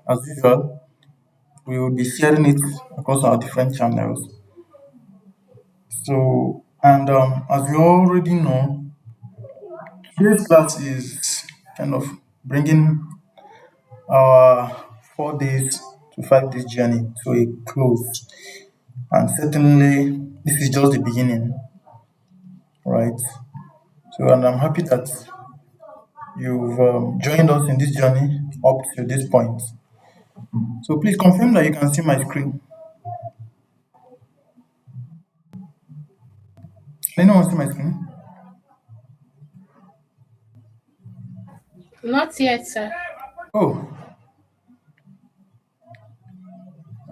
As usual, we will be sharing it across our different channels. So, and as you already know, today's class is kind of bringing our 4 days to 5 days journey to a close. And certainly, this is just the beginning, right? So, and I'm happy that you've joined us in this journey up to this point. So, please confirm that you can see my screen. Can anyone see my screen? Not yet, sir. Oh,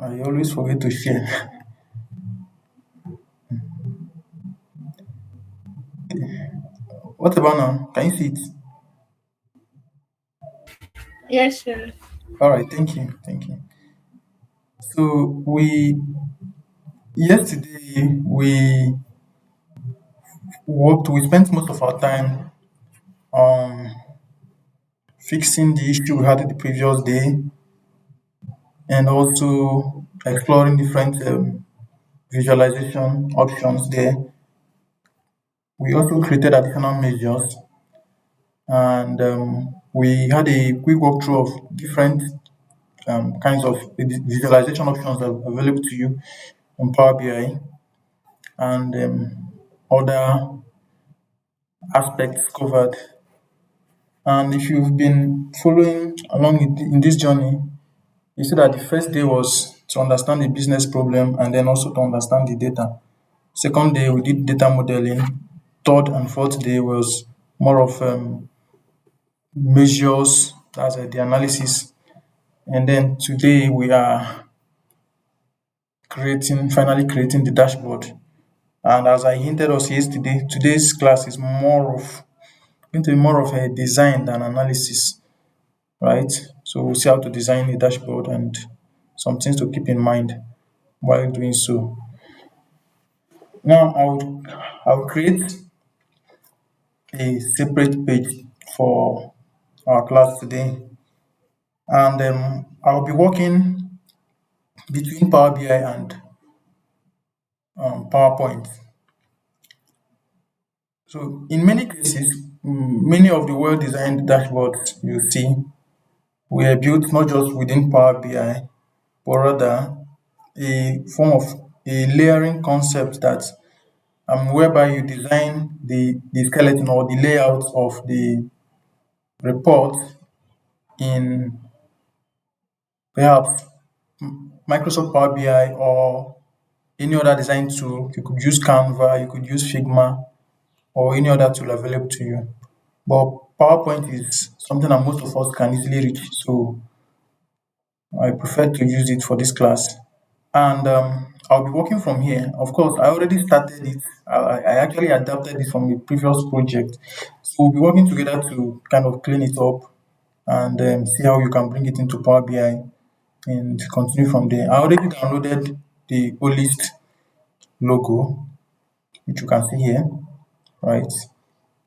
I always forget to share. What about now? Can you see it? Yes, sir. All right, thank you, thank you. So we yesterday we spent most of our time um fixing the issue we had the previous day and also exploring different visualization options there. We also created additional measures and we had a quick walkthrough of different kinds of visualization options that are available to you on Power BI and other aspects covered. And if you've been following along in this journey, you see that the first day was to understand the business problem and then also to understand the data. Second day, we did data modeling. Third and fourth day was more of measures, that's the analysis. And then today, we are finally creating the dashboard. And as I hinted us yesterday, today's class is going to be more of a design than analysis, right? So we'll see how to design a dashboard and some things to keep in mind while doing so. Now I'll create a separate page for our class today, and I'll be working between Power BI and PowerPoint. So in many cases, many of the well-designed dashboards you see were built not just within Power BI, but rather a form of a layering concept that whereby you design the skeleton or the layout of the report in perhaps Microsoft Power BI or any other design tool. You could use Canva, you could use Figma, or any other tool available to you. But PowerPoint is something that most of us can easily reach, so I prefer to use it for this class. And I'll be working from here. Of course, I already started it. I actually adapted it from a previous project. So we'll be working together to kind of clean it up and see how you can bring it into Power BI and continue from there. I already downloaded the list logo, which you can see here, right?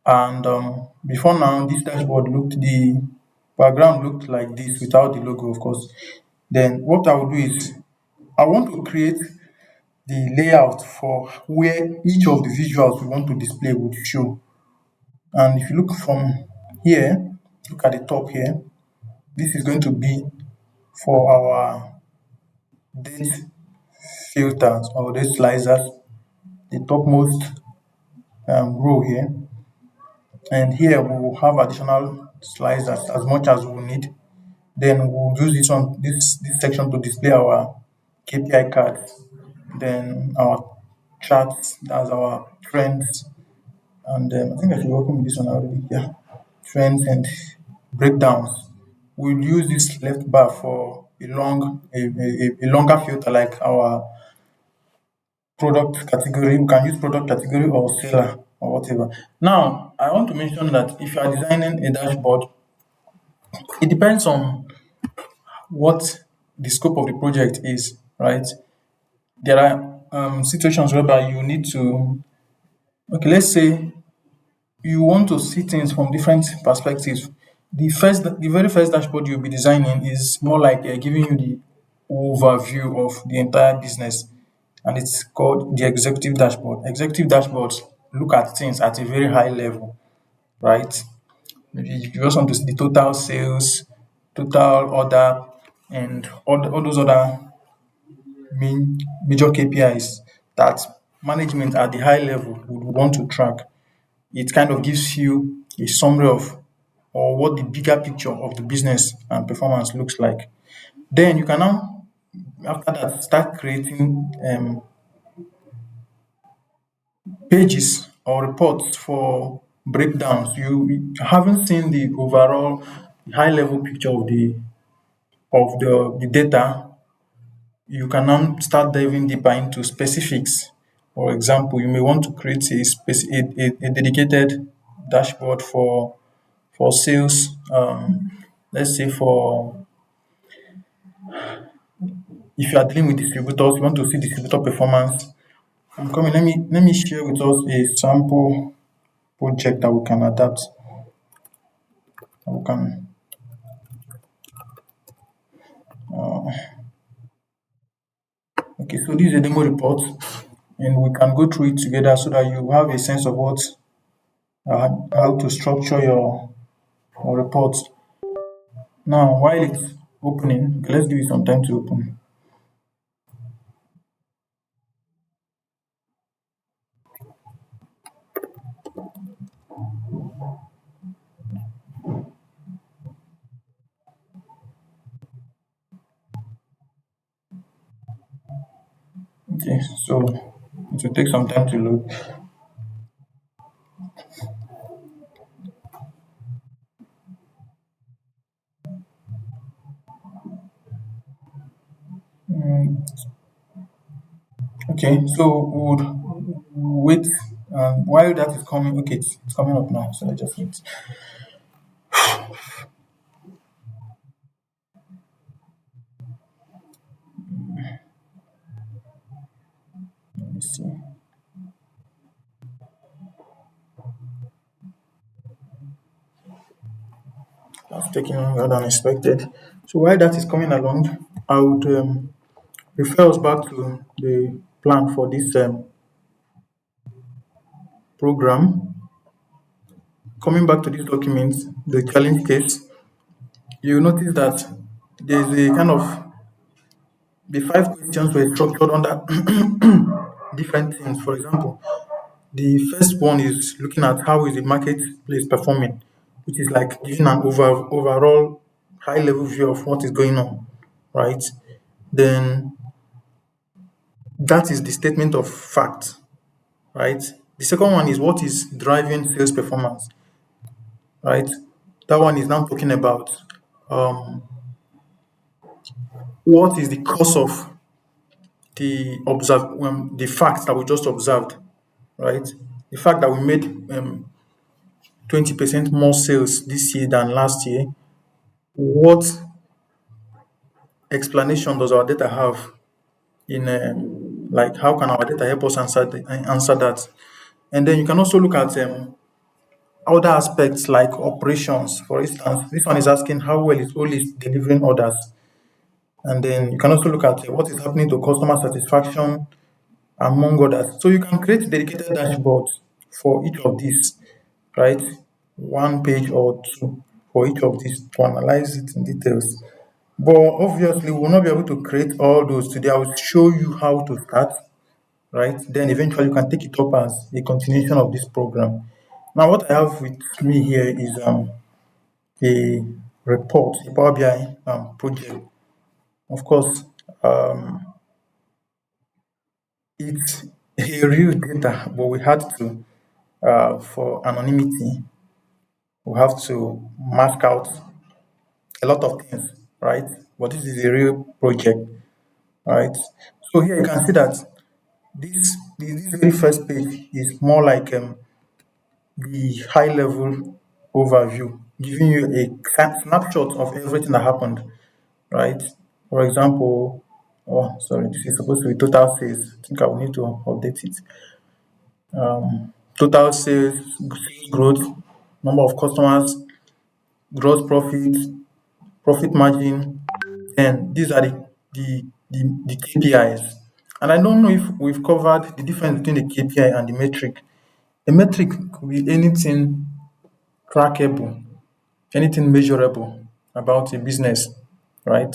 And before now, this dashboard the background looked like this without the logo, of course. Then what I will do is I want to create the layout for where each of the visuals we want to display would show. And if you look from here, look at the top here, this is going to be for our date filters or date slicers, the topmost row here. And here we will have additional slicers as much as we need. Then we'll use this section to display our KPI cards, then our charts, that's our trends, and I think I should be working with this one already. Yeah, trends and breakdowns. We'll use this left bar for a longer filter like our product category. We can use product category or seller or whatever. Now, I want to mention that if you are designing a dashboard, it depends on what the scope of the project is, right? There are situations whereby you need to, okay, let's say you want to see things from different perspectives. The very first dashboard you'll be designing is more like giving you the overview of the entire business, and it's called the executive dashboard. Executive dashboards look at things at a very high level, right? Maybe you just want to see the total sales, total order, and all those other major KPIs that management at the high level would want to track. It kind of gives you a summary of or what the bigger picture of the business and performance looks like. Then you can now, after that, start creating pages or reports for breakdowns. You haven't seen the overall high level picture of the data. You can now start diving deeper into specifics. For example, you may want to create a dedicated dashboard for sales. Let's say for if you are dealing with distributors, you want to see distributor performance. I'm coming. Let me share with us a sample project that we can adapt. That we can okay. So this is a demo report, and we can go through it together so that you have a sense of what how to structure your report. Now, while it's opening, okay, let's give it some time to open. Okay, so it will take some time to load. Mm, okay, so we'll wait. While that is coming, okay, it's coming up now. So let's just wait. Let me see. That's taking longer than expected. So while that is coming along, I would refer us back to the plan for this program. Coming back to this document, the challenge case, you notice that there's a kind of the five questions were structured under different things. For example, the first one is looking at how is the marketplace performing, which is like giving an overall high level view of what is going on, right? Then that is the statement of fact, right? The second one is what is driving sales performance, right? That one is now talking about um, what is the cause of the facts that we just observed, right? The fact that we made 20% more sales this year than last year. What explanation does our data have in like how can our data help us answer that? And then you can also look at other aspects like operations. For instance, this one is asking how well is Oli delivering orders, and then you can also look at what is happening to customer satisfaction among others. So you can create dedicated dashboards for each of these, right? One page or two for each of these to analyze it in details. But obviously, we will not be able to create all those today. I will show you how to start, right? Then eventually you can take it up as a continuation of this program. Now, what I have with me here is a report, a Power BI project. Of course, it's a real data, but we had to, for anonymity, we have to mark out a lot of things, right? But this is a real project, right? So here you can see that this very first page is more like the high level overview, giving you a snapshot of everything that happened, right? For example, oh, sorry, this is supposed to be total sales. I think I will need to update it. Total sales growth, number of customers, gross profit, profit margin, and these are the KPIs. And I don't know if we've covered the difference between the KPI and the metric. A metric could be anything trackable, anything measurable about a business, right?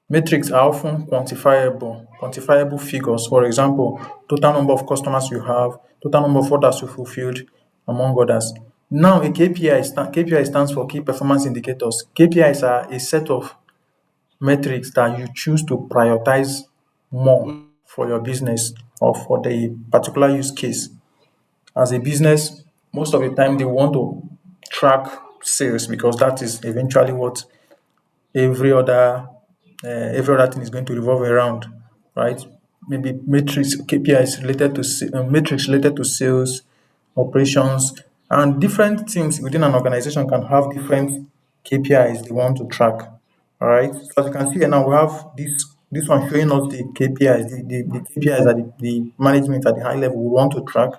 Metrics are often quantifiable figures. For example, total number of customers you have, total number of orders you fulfilled, among others. Now, a KPI stands for key performance indicators. KPIs are a set of metrics that you choose to prioritize more for your business or for the particular use case. As a business, most of the time they want to track sales because that is eventually what every other every other thing is going to revolve around, right? Maybe metrics, KPIs related to metrics related to sales, operations, and different teams within an organization can have different KPIs they want to track. All right. So as you can see here now, we have this one showing us the KPIs, the KPIs that the management at the high level would want to track.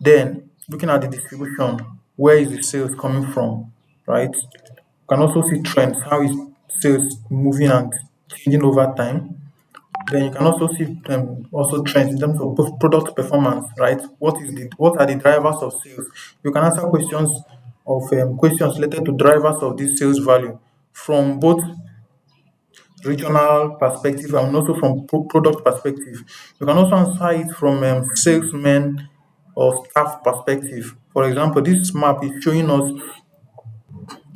Then looking at the distribution, where is the sales coming from, right? You can also see trends, how is sales moving and changing over time. Then you can also see also trends in terms of both product performance, right? What are the drivers of sales? You can answer questions related to drivers of this sales value from both regional perspective and also from product perspective. You can also answer it from salesmen or staff perspective. For example, this map is showing us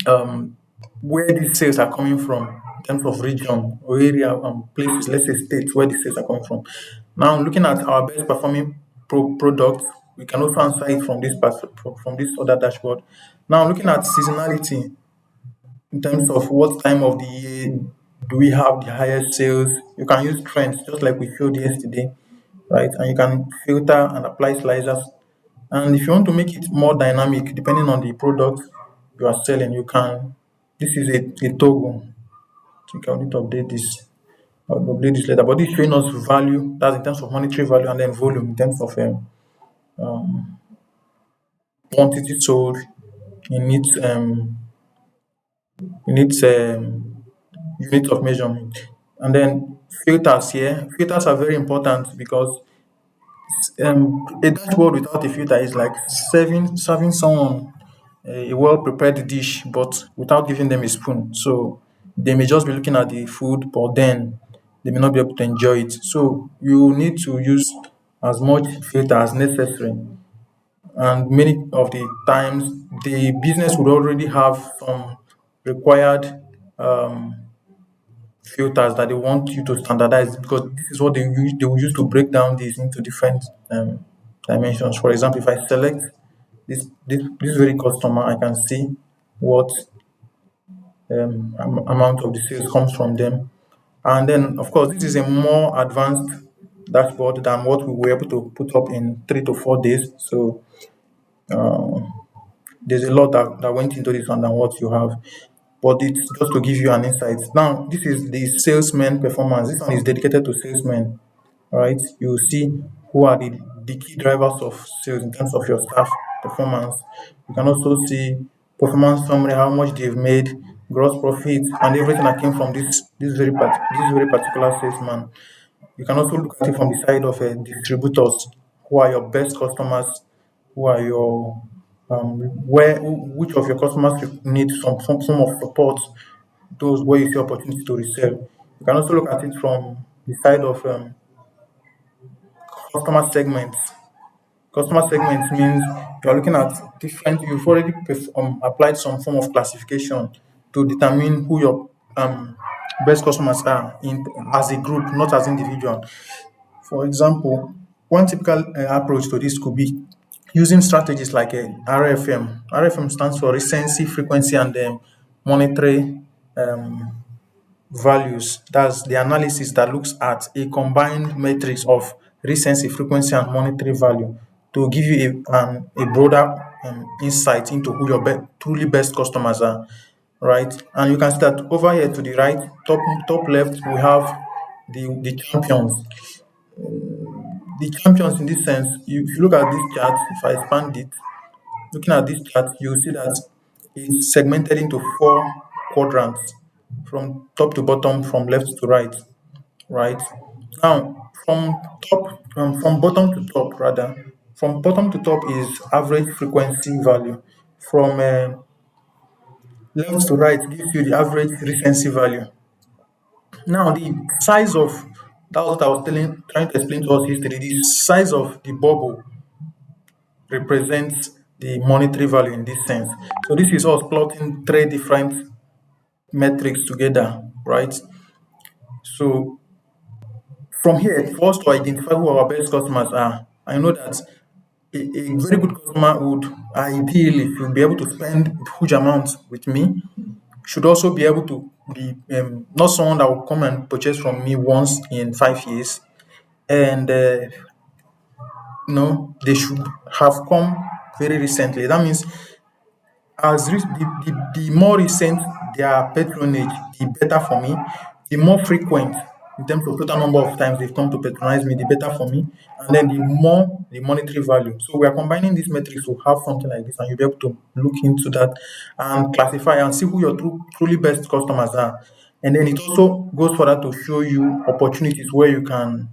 um, where these sales are coming from in terms of region or area places, let's say states where the sales are coming from. Now, looking at our best performing products, we can also answer it from from this other dashboard. Now, looking at seasonality in terms of what time of the year do we have the highest sales, you can use trends just like we showed yesterday, right? And you can filter and apply slicers. And if you want to make it more dynamic, depending on the product you are selling, you can. This is a toggle. I think I'll need to update this. I'll update this later. But this is showing us value, that's in terms of monetary value, and then volume in terms of quantity sold in its unit of measurement. And then filters here. Filters are very important because a dashboard without a filter is like serving someone a well prepared dish, but without giving them a spoon. So they may just be looking at the food, but then they may not be able to enjoy it. So you need to use as much filter as necessary. And many of the times, the business would already have some required um, filters that they want you to standardize because this is what they will use to break down these into different dimensions. For example, if I select this very customer, I can see what amount of the sales comes from them. And then, of course, this is a more advanced dashboard than what we were able to put up in 3 to 4 days. So there's a lot that went into this one than what you have. But it's just to give you an insight. Now, this is the salesman performance. This one is dedicated to salesmen. All right. You see who are the key drivers of sales in terms of your staff performance. You can also see performance summary, how much they've made, gross profit, and everything that came from this very particular salesman. You can also look at it from the side of distributors. Who are your best customers? Who are your which of your customers need some form of support? Those where you see opportunity to resell. You can also look at it from the side of customer segments. Customer segments means you are looking at different. You've already applied some form of classification to determine who your best customers are in as a group, not as individual. For example, one typical approach to this could be using strategies like RFM. RFM stands for recency, frequency, and monetary values. That's the analysis that looks at a combined matrix of recency, frequency, and monetary value to give you a broader insight into who your truly best customers are, right? And you can see that over here to the right, top left, we have the champions. The champions in this sense, if you look at this chart, if I expand it, looking at this chart, you see that is segmented into four quadrants from top to bottom, from left to right. Right now, from bottom to top, rather, from bottom to top is average frequency value. From left to right gives you the average recency value. Now, the size of that was what I was trying to explain to us history. The size of the bubble represents the monetary value in this sense. So this is us plotting three different metrics together, right? So from here, for us to identify who our best customers are, I know that a very good customer would ideally should be able to spend huge amounts with me, should also be able to be not someone that will come and purchase from me once in 5 years, and no, they should have come very recently. That means the more recent their patronage, the better for me. The more frequent in terms of total number of times they've come to patronize me, the better for me. And then the more the monetary value. So we are combining these metrics to have something like this, and you'll be able to look into that and classify and see who your truly best customers are. And then it also goes further to show you opportunities where you can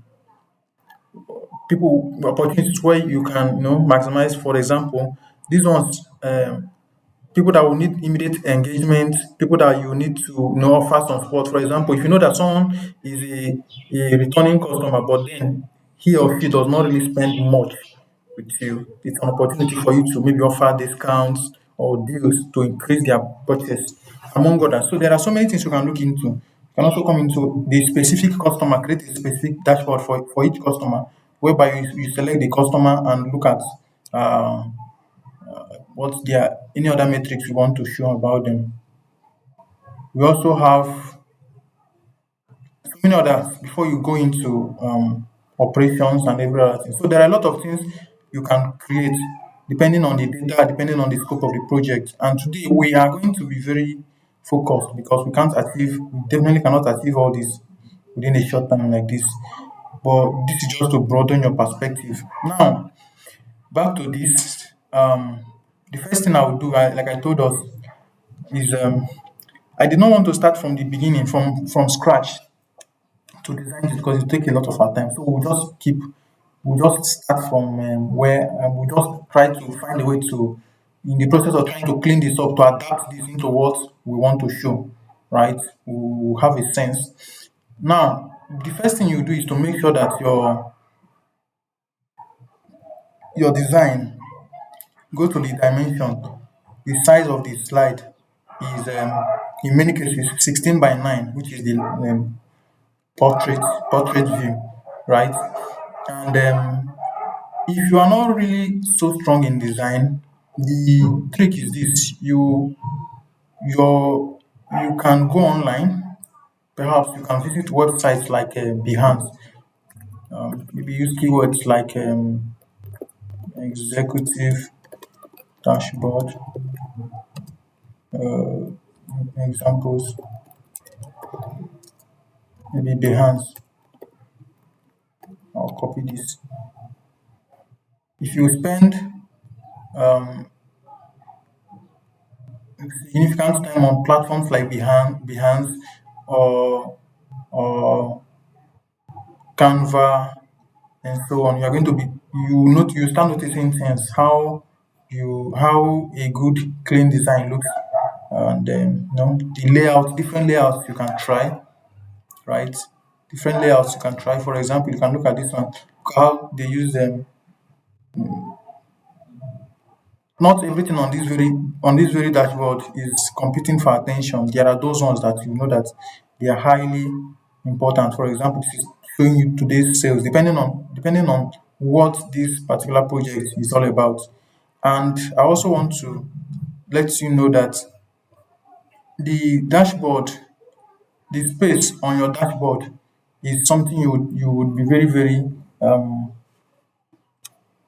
people opportunities where you can maximize. For example, these ones people that will need immediate engagement, people that you need to offer some support. For example, if you know that someone is a returning customer, but then he or she does not really spend much with you, it's an opportunity for you to maybe offer discounts or deals to increase their purchase, among others. So there are so many things you can look into. You can also come into the specific customer, create a specific dashboard for each customer, whereby you select the customer and look at uh, what's their any other metrics you want to show about them. We also have so many others before you go into operations and every other thing. So there are a lot of things you can create depending on the data, depending on the scope of the project. And today we are going to be very focused because we definitely cannot achieve all this within a short time like this. But this is just to broaden your perspective. Now, back to this. The first thing I would do, like I told us, is I did not want to start from the beginning, from scratch to design it because it take a lot of our time. So we'll just start from where we'll just try to find a way to, in the process of trying to clean this up, to adapt this into what we want to show, right? We'll have a sense. Now, the first thing you do is to make sure that your design, go to the dimension, the size of the slide is in many cases 16 by 9, which is the portrait portrait view, right? And if you are not really so strong in design, the trick is this: you you can go online. Perhaps you can visit websites like Behance. Maybe use keywords like executive dashboard examples. Maybe Behance. I'll copy this. If you spend um, significant time on platforms like Behance or or Canva and so on, you are going to be you start noticing things, how a good clean design looks, and then the layout, different layouts you can try, right? Different layouts you can try. For example, you can look at this one, how they use them. Not everything on this very dashboard is competing for attention. There are those ones that you know that they are highly important. For example, this is showing you today's sales, depending on what this particular project is all about. And I also want to let you know that the dashboard, the space on your dashboard is something you would be very, very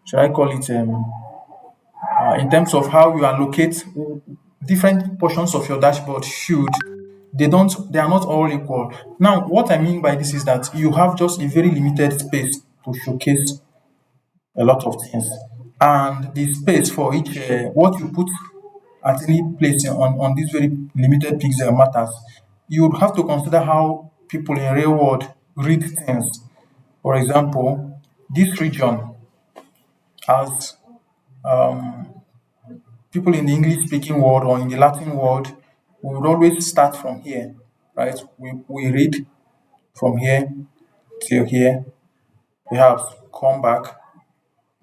should I call it in terms of how you allocate different portions of your dashboard. They are not all equal. Now what I mean by this is that you have just a very limited space to showcase a lot of things, and the space for each what you put at any place on this very limited pixel matters. You would have to consider how people in real world read things. For example, this region has people in the English speaking world or in the Latin world, we would always start from here, right? We read from here till here, perhaps come back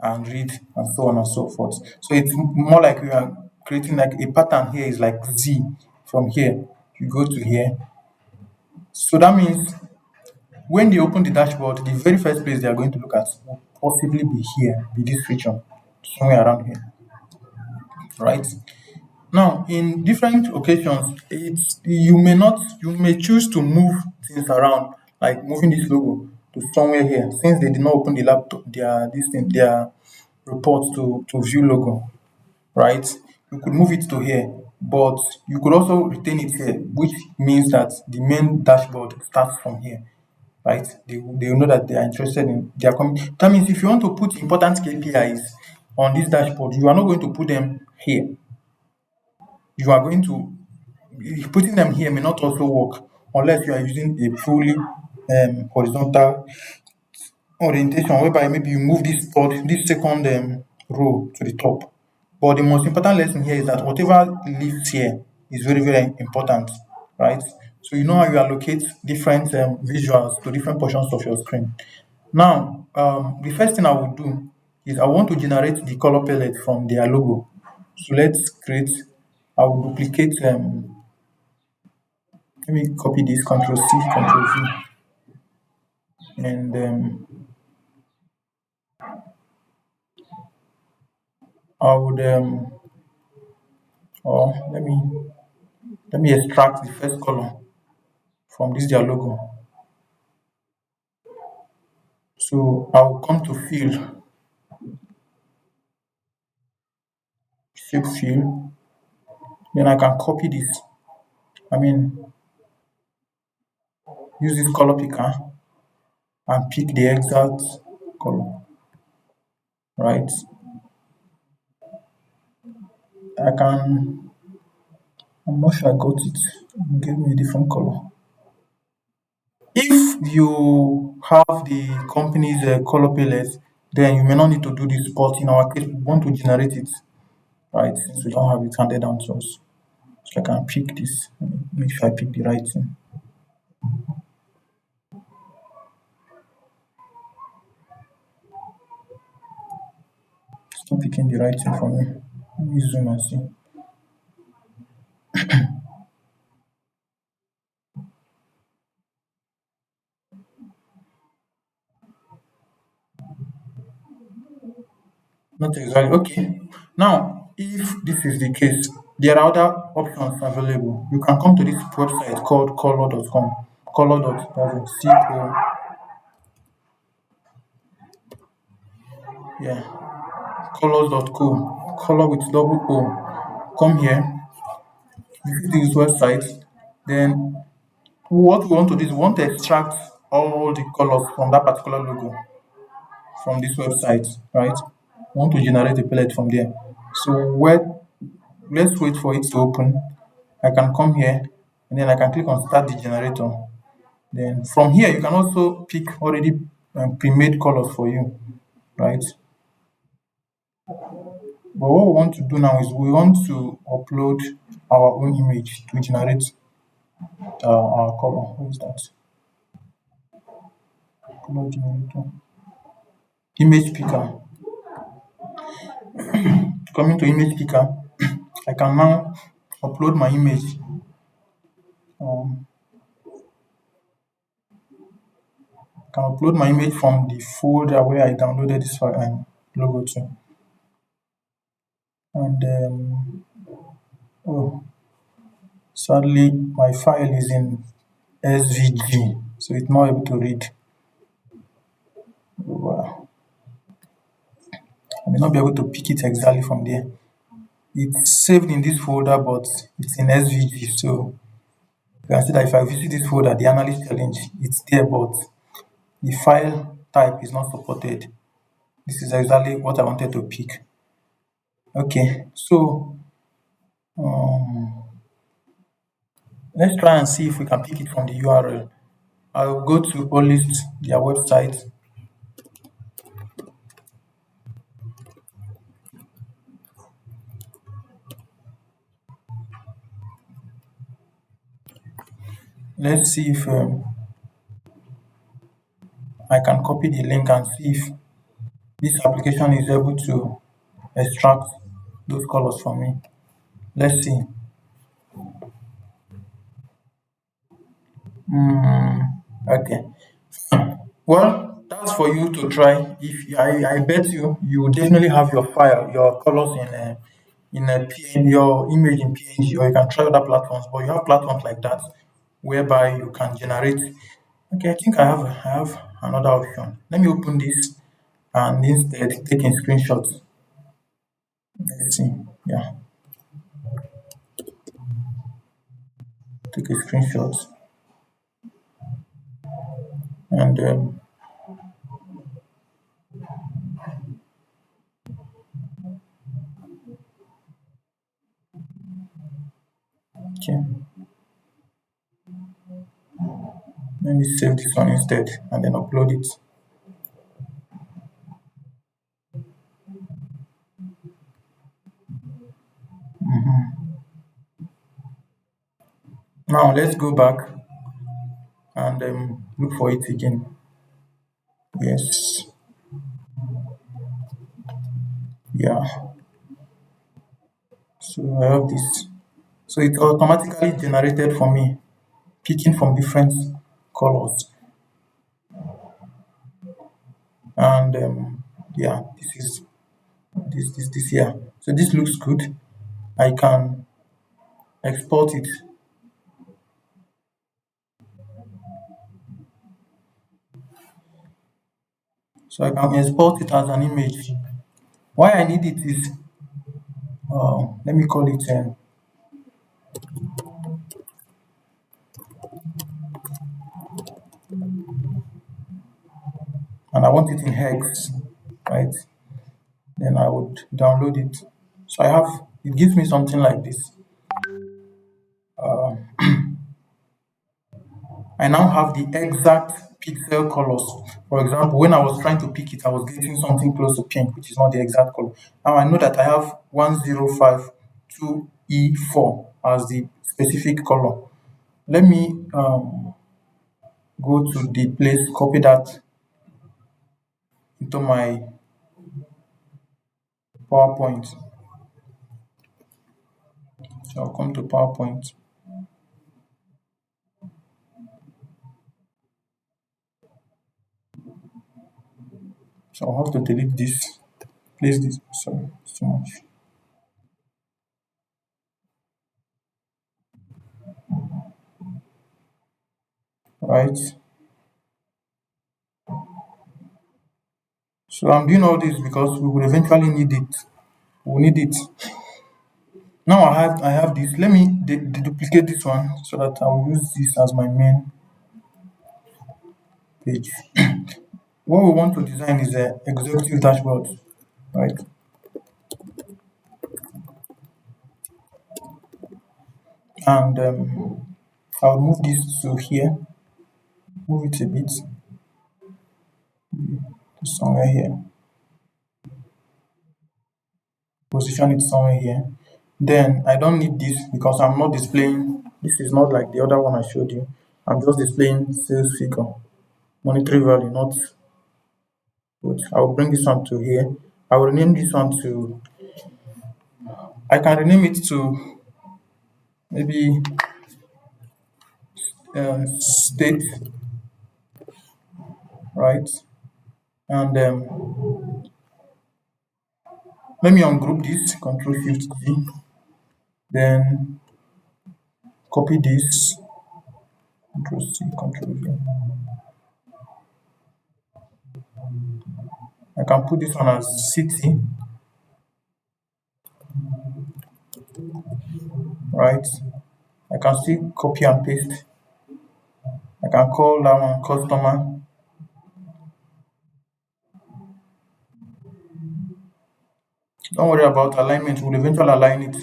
and read and so on and so forth. So it's more like we are creating like a pattern here is like Z from here. You go to here. So that means when they open the dashboard, the very first place they are going to look at will possibly be here, be this region, somewhere around here, right? Now, in different occasions, you may choose to move things around, like moving this logo to somewhere here, since they did not open the laptop, their report to view logo, right? You could move it to here, but you could also retain it here, which means that the main dashboard starts from here, right? They will know that they are interested in their coming. That means if you want to put important KPIs on this dashboard, you are not going to put them here. You are going to putting them here may not also work unless you are using a fully horizontal orientation whereby maybe you move this second row to the top. But the most important lesson here is that whatever lives here is very, very important, right? So you know how you allocate different visuals to different portions of your screen. Now, the first thing I would do is I want to generate the color palette from their logo. So let's create, I will duplicate, let me copy this, Control C, Control V, and I would, or let me extract the first color from this their logo. So I'll come to fill, shape fill, then I can copy this. I mean, use this color picker and pick the exact color, right? I can, I'm not sure I got it. Give me a different color. If you have the company's color palette, then you may not need to do this, but in our case, we want to generate it, right? Since we don't have it handed down to us. So I can pick this, make sure I pick the right thing. It's not picking the right thing for me. Let me zoom and see. Not exactly. Okay. Now, if this is the case, there are other options available. You can come to this website called color.com. Color.co. Yeah. Colors.co. Color with double O. Come here, visit this website. Then what we want to do is we want to extract all the colors from that particular logo from this website, right? We want to generate a palette from there. So let's wait for it to open. I can come here and then I can click on start the generator. Then from here you can also pick already pre-made colors for you, right? But what we want to do now is we want to upload our own image to generate our color. What is that? Color generator. Image picker. Coming to image picker, I can now upload my image. Um, can upload my image from the folder where I downloaded this file and logo to. And oh, sadly, my file is in SVG, so it's not able to read. Wow. I may not be able to pick it exactly from there. It's saved in this folder, but it's in SVG, so you can see that if I visit this folder, the analyst challenge, it's there, but the file type is not supported. This is exactly what I wanted to pick. Okay, so Um, let's try and see if we can pick it from the URL. I'll go to Analyst, their website. Let's see if I can copy the link and see if this application is able to extract those colors for me. Let's see. Okay. Well, that's for you to try. If I bet you will definitely have your file, your colors in a PNG, your image in PNG, or you can try other platforms. But you have platforms like that whereby you can generate. Okay, I think I have another option. Let me open this and instead taking screenshots. Let's see. Yeah, take a screenshot and okay. Let me save this one instead and then upload it. Now let's go back and look for it again. Yes, yeah. So I have this. So it automatically generated for me, picking from different colors. And yeah, this here. So this looks good. I can export it. So I can export it as an image. Why I need it is, let me call it, and I want it in hex, right? Then I would download it. So I have, it gives me something like this. I now have the exact pixel colors. For example, when I was trying to pick it, I was getting something close to pink, which is not the exact color. Now I know that I have 1052E4 as the specific color. Let me go to the place, copy that into my PowerPoint. So I'll come to PowerPoint. So I'll have to delete this, place this. Sorry, it's too much. Right. So I'm doing all this because we will eventually need it. We'll need it. Now I have this. Let me duplicate this one so that I'll use this as my main page. What we want to design is a executive dashboard, right? And I'll move this to here, move it a bit to somewhere here, position it somewhere here. Then I don't need this because I'm not displaying. This is not like the other one I showed you. I'm just displaying sales figure, monetary value, not good. I'll bring this one to here. I will rename this one to. I can rename it to maybe state, right? And let me ungroup this, Control Shift G, then copy this, Control C, Control V. I can put this one as city, right? I can still copy and paste. I can call that one customer. Don't worry about alignment, we'll eventually align it.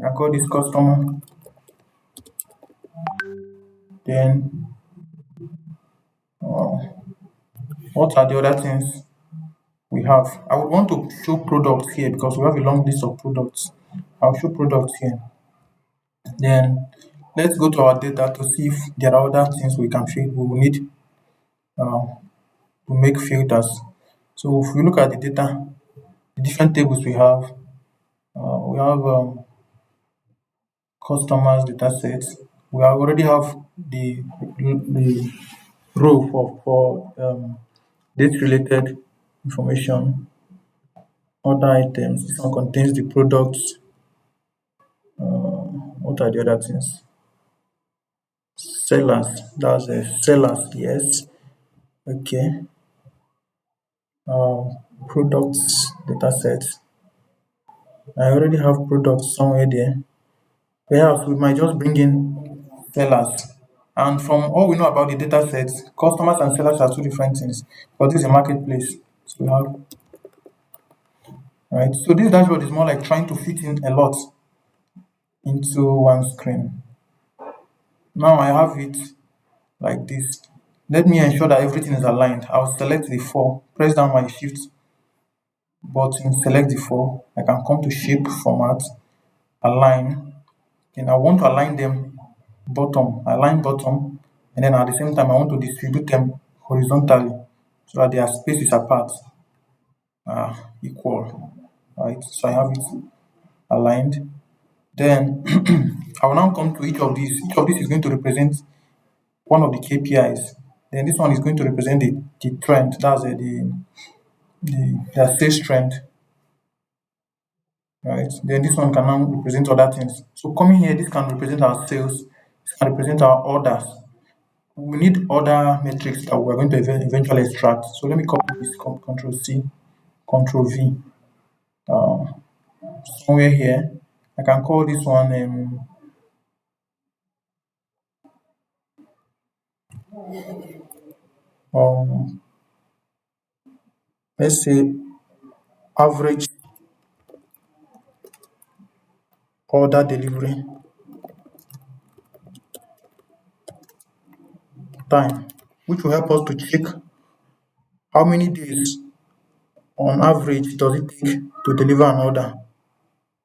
I call this customer. Then uh, what are the other things we have? I would want to show products here because we have a long list of products. I'll show products here. Then let's go to our data to see if there are other things we can we will need uh, to make filters. So if we look at the data, the different tables we have customers data sets. We already have the row for date related information, other items. This one contains the products. What are the other things? Sellers. That's a sellers. Yes. Okay. Products data sets. I already have products somewhere there. Perhaps we might just bring in sellers. And from all we know about the data sets, customers and sellers are two different things. But this is a marketplace. So we have right. So this dashboard is more like trying to fit in a lot into one screen. Now I have it like this. Let me ensure that everything is aligned. I'll select the four, press down my shift button, select the four. I can come to shape format, align. Then I want to align them bottom, align bottom, and then at the same time I want to distribute them horizontally so that their spaces apart are equal. Right. So I have it aligned. Then I will now come to each of these. Each of these is going to represent one of the KPIs. Then this one is going to represent the trend. That's the sales trend, right? Then this one can now represent other things. So coming here, this can represent our sales. This can represent our orders. We need other metrics that we're going to eventually extract. So let me copy this, Control C, Control V. Somewhere here, I can call this one, um, let's say average order delivery time, which will help us to check how many days on average does it take to deliver an order,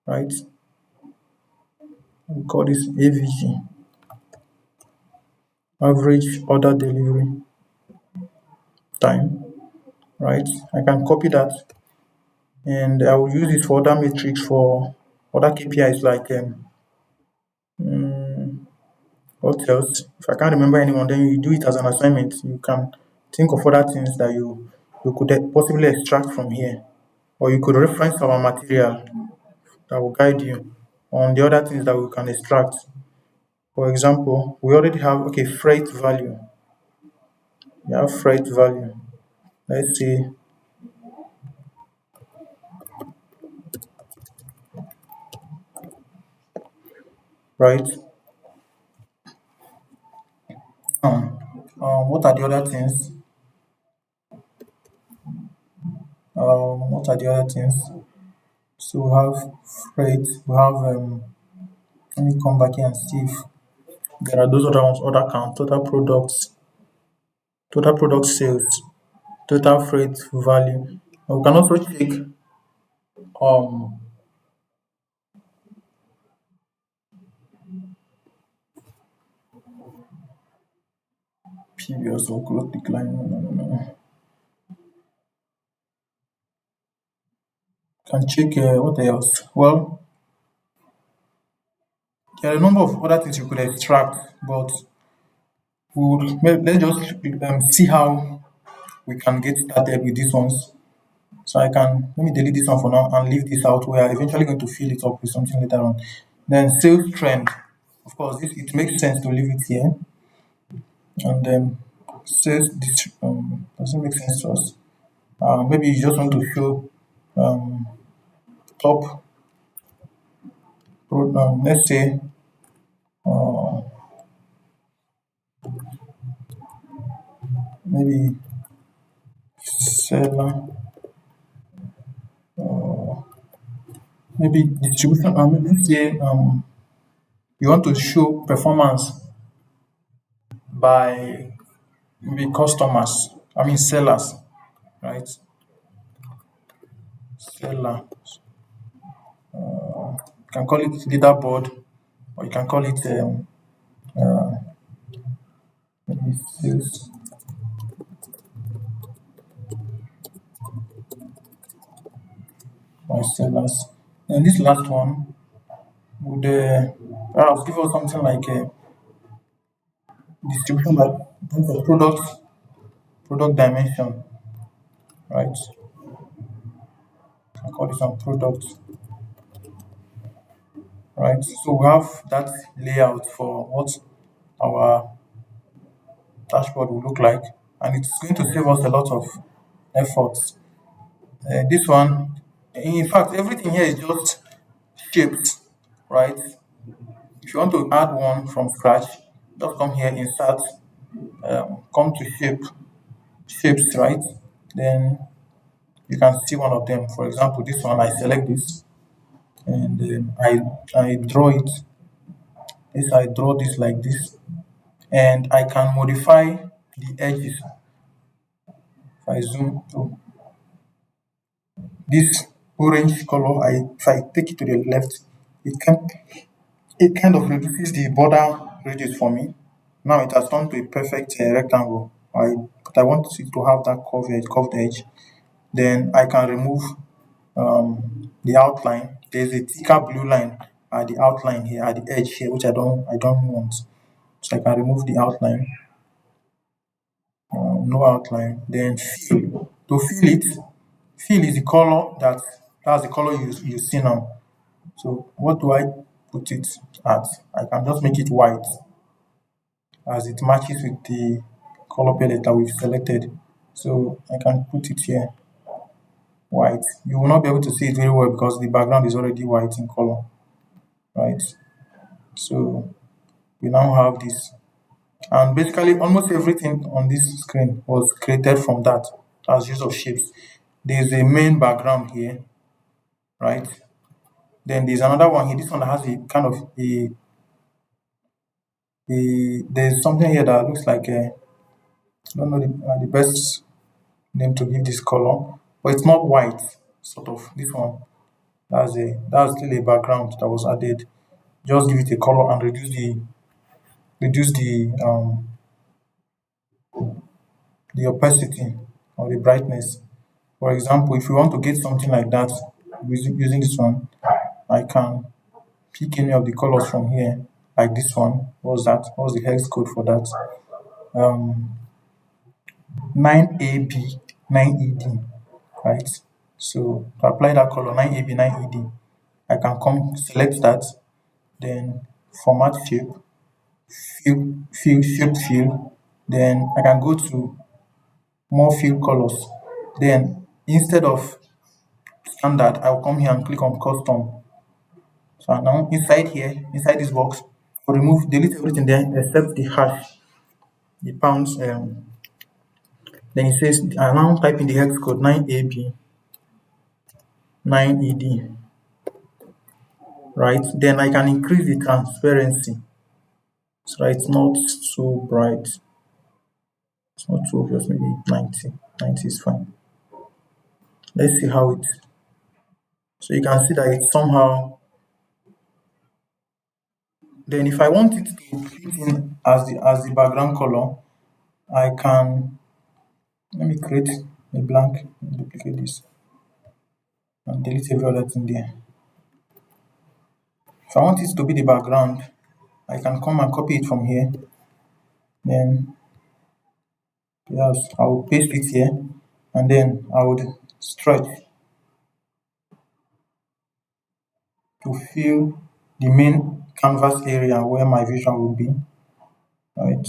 right? We call this AVG, average order delivery time, right? I can copy that and I will use it for other metrics for other KPIs like what else? If I can't remember anyone, then you do it as an assignment. You can think of other things that you could possibly extract from here, or you could reference our material that will guide you on the other things that we can extract. For example, we already have okay freight value. We have freight value. Let's say right. What are the other things? What are the other things? So we have freight. We have let me come back here and see if there are those other ones. Other count. Total product sales. Total freight value. And we can also check um previous or growth decline. No. Can check what else? Well, there are a number of other things you could extract, but let's just see how we can get started with these ones. So I can let me delete this one for now and leave this out. We are eventually going to fill it up with something later on. Then sales trend. Of course, it makes sense to leave it here. And then sales doesn't make sense to us. Maybe you just want to show um, top, let's say, uh, maybe seller, maybe distribution. Let's say you want to show performance by maybe customers. I mean sellers, right? Seller. You can call it leaderboard, or you can call it maybe sales by sellers. And this last one would perhaps give us something like distribution by terms of product dimension, right? I call this one product, right? So we have that layout for what our dashboard will look like, and it's going to save us a lot of effort. This one, in fact, everything here is just shaped, right? If you want to add one from scratch, just come here, insert, come to shapes, right? Then you can see one of them. For example, this one, I select this and I draw it. This I draw this like this, and I can modify the edges. If I zoom to this orange color, if I take it to the left, it kind of reduces the border radius for me. Now it has turned to a perfect rectangle. But I want it to have that curved edge. Then I can remove the outline. There's a thicker blue line at the outline here, at the edge here, which I don't want. So I can remove the outline, no outline. Then fill. To fill is the color that's the color you see now. So what do I put it at? I can just make it white as it matches with the color palette that we've selected. So I can put it here white. You will not be able to see it very well because the background is already white in color, right? So we now have this. And basically almost everything on this screen was created from that as use of shapes. There's a main background here, right? Then there's another one here. This one has a kind of there's something here that looks like a, I don't know the best name to give this color, but it's not white, sort of. This one, that's still a background that was added. Just give it a color and reduce the opacity or the brightness. For example, if you want to get something like that using this one, I can pick any of the colors from here, like this one. What's that? What's the hex code for that? 9AB, 9ED, right? So to apply that color, 9AB, 9ED, I can come select that, then format shape, fill. Then I can go to more fill colors. Then instead of standard, I'll come here and click on custom. So now inside here, inside this box, delete everything there except the hash, the pounds. Then it says I now type in the hex code 9AB, 9ED, right? Then I can increase the transparency so that it's not so bright. It's not too obvious, maybe 90. 90 is fine. Let's see how it. So you can see that it somehow. Then if I want it to fit in as the background color, I can, let me create a blank, duplicate this, and delete every other thing there. If I want it to be the background, I can come and copy it from here. Then yes, I will paste it here, and then I would stretch to fill the main canvas area where my visual will be, right?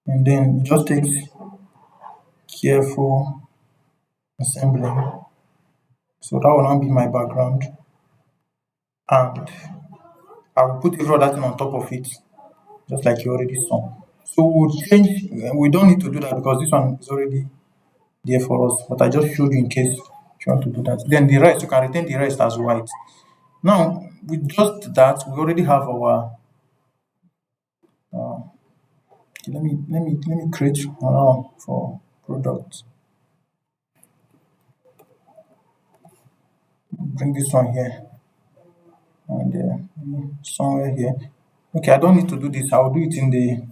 And then it just takes careful assembling. So that will now be my background, and I will put every other thing on top of it, just like you already saw. So we'll change. We don't need to do that because this one is already there for us. But I just showed you in case if you want to do that. Then the rest, you can retain the rest as white. Now, with just that, we already have our. Let me create another one for product. Bring this one here and somewhere here. Okay, I don't need to do this. I'll do it in the.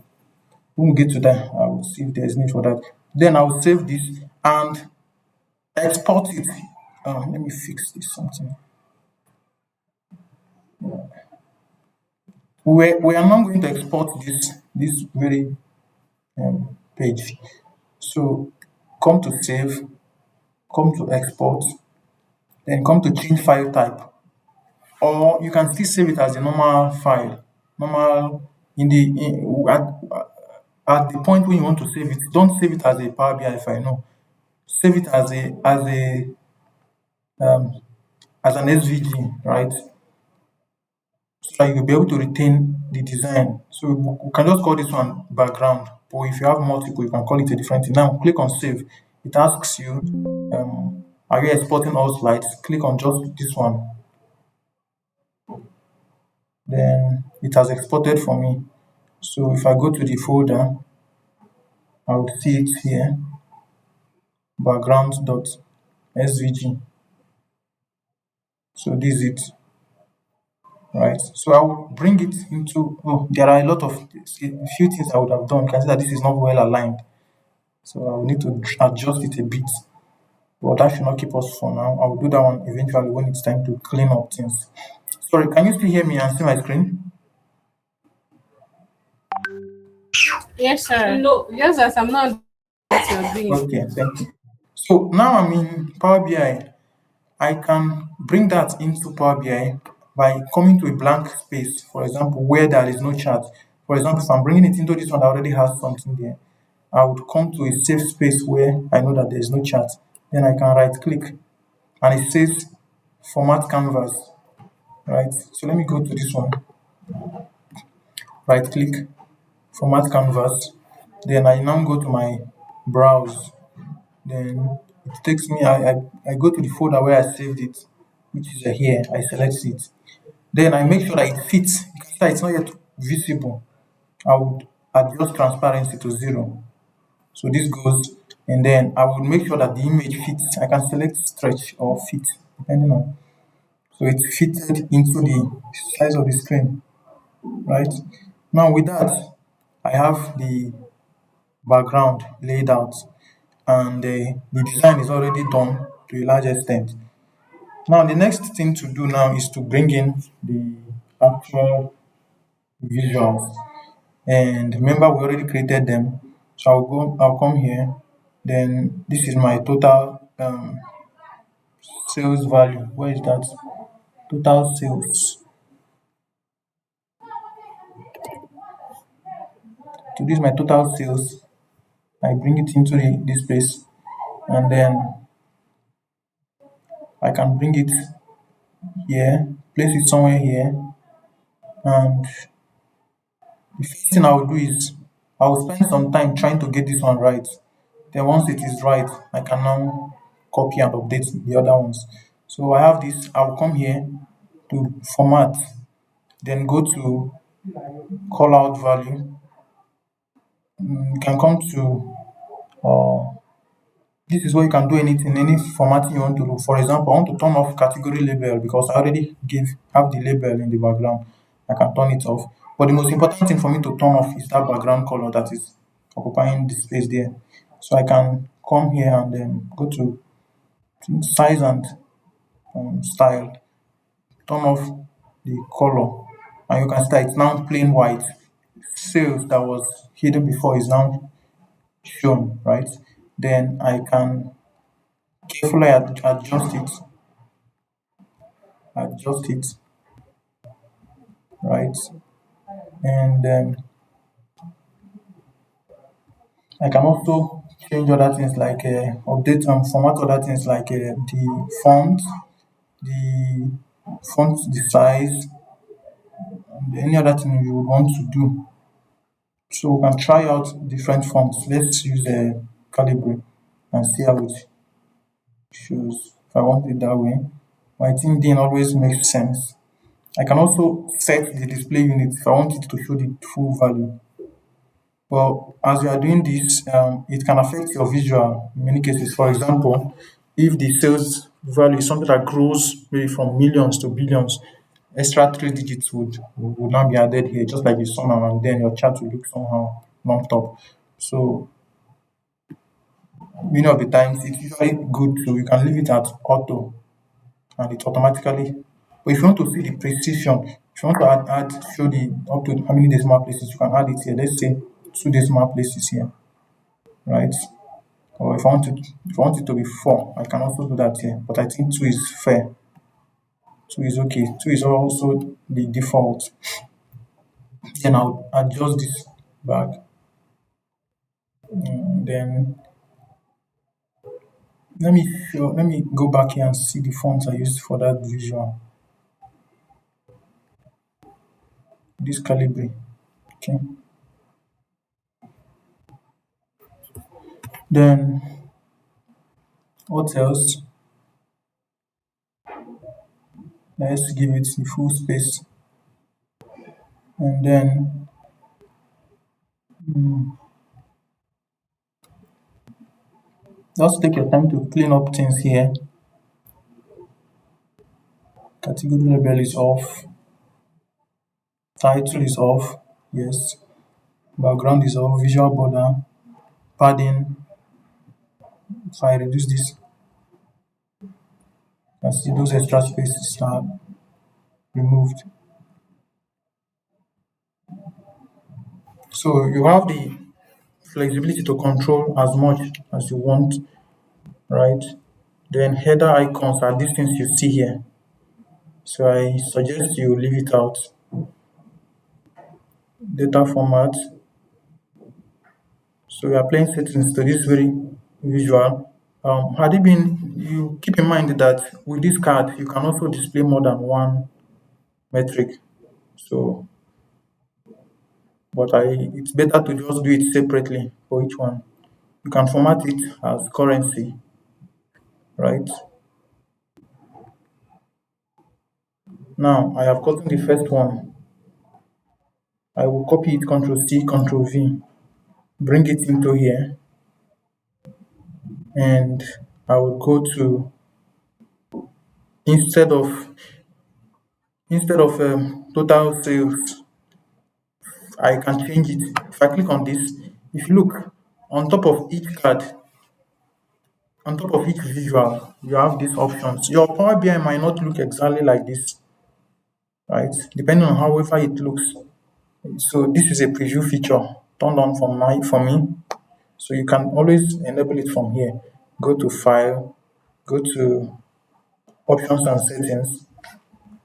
When we get to that, I will see if there's need for that. Then I'll save this and export it. Let me fix this something. We are now going to export this very page. So come to save, come to export, then come to change file type. Or you can still save it as a normal file. Normal in the at the point when you want to save it, don't save it as a Power BI file. No, save it um, as an SVG, right? So that you'll be able to retain the design. So we can just call this one background. Or if you have multiple, you can call it a different thing. Now click on save. It asks you, are you exporting all slides? Click on just this one. Then it has exported for me. So if I go to the folder, I would see it here, background.svg. So this is it, right? So I will bring it into, there are a lot of, a few things I would have done. You can see that this is not well aligned. So I will need to adjust it a bit. But that should not keep us for now. I will do that one eventually when it's time to clean up things. Sorry, can you still hear me and see my screen? Yes, sir. No, just as I'm not what you're doing. Okay, thank you. So now I'm in Power BI. I can bring that into Power BI by coming to a blank space, for example, where there is no chart. For example, if I'm bringing it into this one that already has something there, I would come to a safe space where I know that there is no chart. Then I can right click and it says format canvas, right? So let me go to this one, right click, format canvas. Then I now go to my browse. Then it takes me, I go to the folder where I saved it, which is here. I select it. Then I make sure that it fits. You can see that it's not yet visible. I would adjust transparency to 0. So this goes, and then I would make sure that the image fits. I can select stretch or fit, depending on. So it fitted into the size of the screen, right? Now with that, I have the background laid out and the design is already done to a large extent. Now the next thing to do now is to bring in the actual visuals. And remember we already created them. So I'll come here. Then this is my total sales value. Where is that? Total sales. So this is my total sales. I bring it into this place and then I can bring it here, place it somewhere here, and the first thing I will do is I will spend some time trying to get this one right. Then once it is right, I can now copy and update the other ones. So I have this, I'll come here to format, then go to call out value. You can come to this is where you can do anything, any formatting you want to do. For example, I want to turn off category label because I already have the label in the background. I can turn it off. But the most important thing for me to turn off is that background color that is occupying the space there. So I can come here and then go to size and style, turn off the color, and you can see that it's now plain white. Sales that was hidden before is now shown, right? Then I can carefully adjust it, right? And I can also change other things like update and format other things like the font, the size, and any other thing you would want to do. So we can try out different fonts. Let's use Calibri and see how it shows. if I want it that way. But I think then always makes sense. I can also set the display unit if I want it to show the full value. But as you are doing this, it can affect your visual in many cases. For example, if the sales value is something that grows maybe from millions to billions, extra three digits would not be added here, just like you saw now, and then your chart will look somehow lumped up. So many of the times it's usually good to you can leave it at auto and it automatically. But if you want to see the precision, if you want to add show the up to how many decimal places, you can add it here. Let's say two decimal places here, right? Or if I want it to be four, I can also do that here. But I think two is fair. Two is okay. Two is also the default. Then I'll adjust this back. Then let me go back here and see the fonts I used for that visual. This Calibri. Okay. Then what else? Let's give it the full space. And then just take your time to clean up things here. Category label is off. Title is off. Yes. Background is off. Visual border. Padding. If I reduce this, you can see those extra spaces are removed. So you have the flexibility to control as much as you want, right? Then header icons are these things you see here. So I suggest you leave it out. Data format. So we are applying settings to this very visual. Had it been, you keep in mind that with this card, you can also display more than one metric. So, but it's better to just do it separately for each one. You can format it as currency, right? Now I have gotten the first one. I will copy it, Control C, Control V, bring it into here, and I will go to instead of total sales, I can change it. If I click on this, if you look on top of each card, on top of each visual, you have these options. Your Power BI might not look exactly like this, right? Depending on however it looks. So this is a preview feature turned on for me. So you can always enable it from here. Go to File, go to Options and Settings,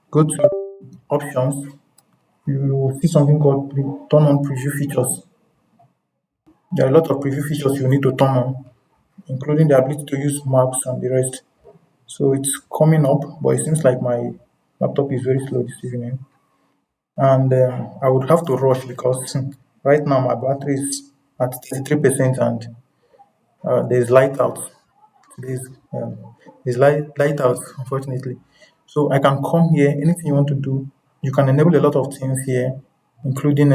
go to Options. You will see something called Turn on Preview Features. There are a lot of preview features you need to turn on, including the ability to use maps and the rest. So it's coming up, but it seems like my laptop is very slow this evening. And I would have to rush because right now my battery is at 33% and there's light out. There's, um, there's light out, unfortunately. So I can come here, anything you want to do, you can enable a lot of things here, including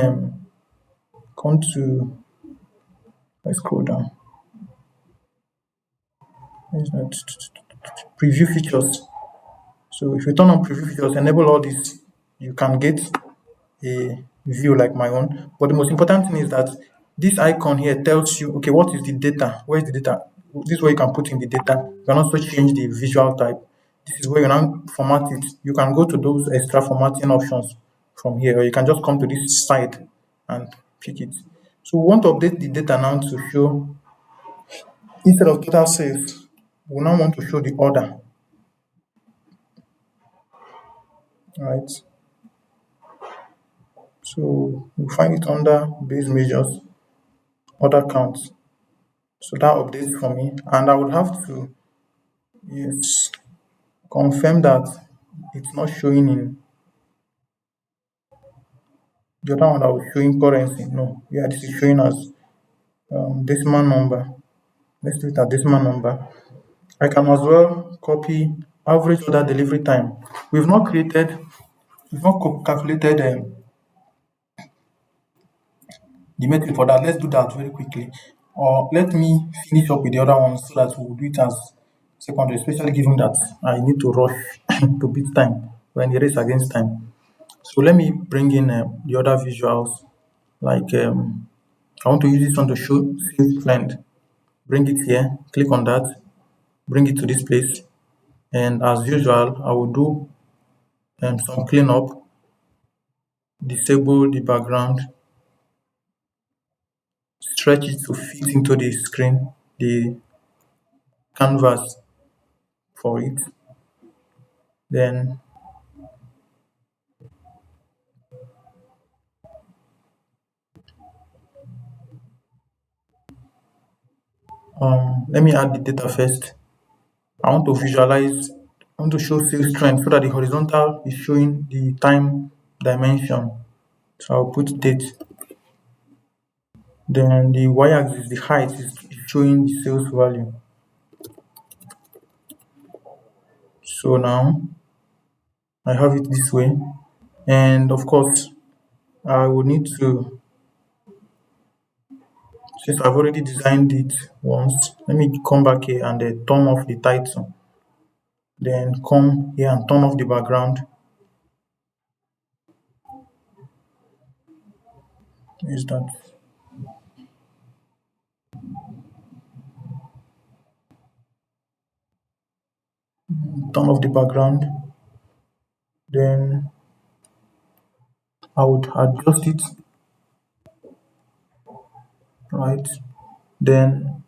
come to, let's scroll down. It's not preview features. So if you turn on preview features, enable all this, you can get a view like my own. But the most important thing is that this icon here tells you, okay, what is the data? Where is the data? This is where you can put in the data. You can also change the visual type. This is where you now format it. You can go to those extra formatting options from here, or you can just come to this side and pick it. So we want to update the data now to show, instead of total sales, we now want to show the order, right? So we find it under base measures, order counts. So that updates for me, and I would have to, yes, confirm that it's not showing in the other one that was showing currency. No, yeah, this is showing as decimal number. Let's do it at decimal number. I can as well copy, average order delivery time. We've not created, we've not calculated the metric for that. Let's do that very quickly. Or let me finish up with the other ones so that we'll do it as secondary, especially given that I need to rush to beat time when the race against time. So let me bring in the other visuals. Like I want to use this one to show sales trend. Bring it here, click on that, bring it to this place. And as usual, I will do some cleanup, disable the background, stretch it to fit into the screen, the canvas for it. Then let me add the data first. I want to visualize, I want to show sales trend so that the horizontal is showing the time dimension. So I'll put date. Then the y-axis, the height is showing the sales value. So now I have it this way. And of course, I will need to, since I've already designed it once, let me come back here and turn off the title. Then come here and turn off the background. Is that turn off the background? Then I would adjust it, right? Then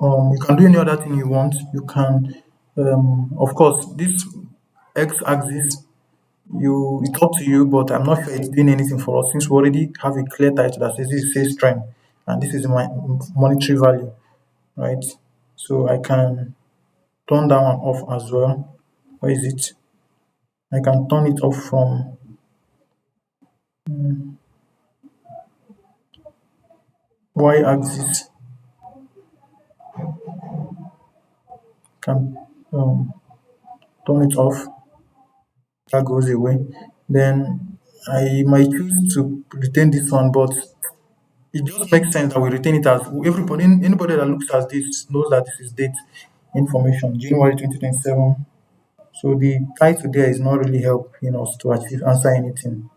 you can do any other thing you want. You can, of course, this x-axis, it's up to you, but I'm not sure it's doing anything for us since we already have a clear title that says this is sales trend and this is my monetary value, right? So I can turn that one off as well. Where is it? I can turn it off from y-axis. Can turn it off. That goes away. Then I might choose to retain this one, but it just makes sense that we retain it as everybody. Anybody that looks at this knows that this is date information, January 2027. So the title there is not really helping us to achieve answer anything.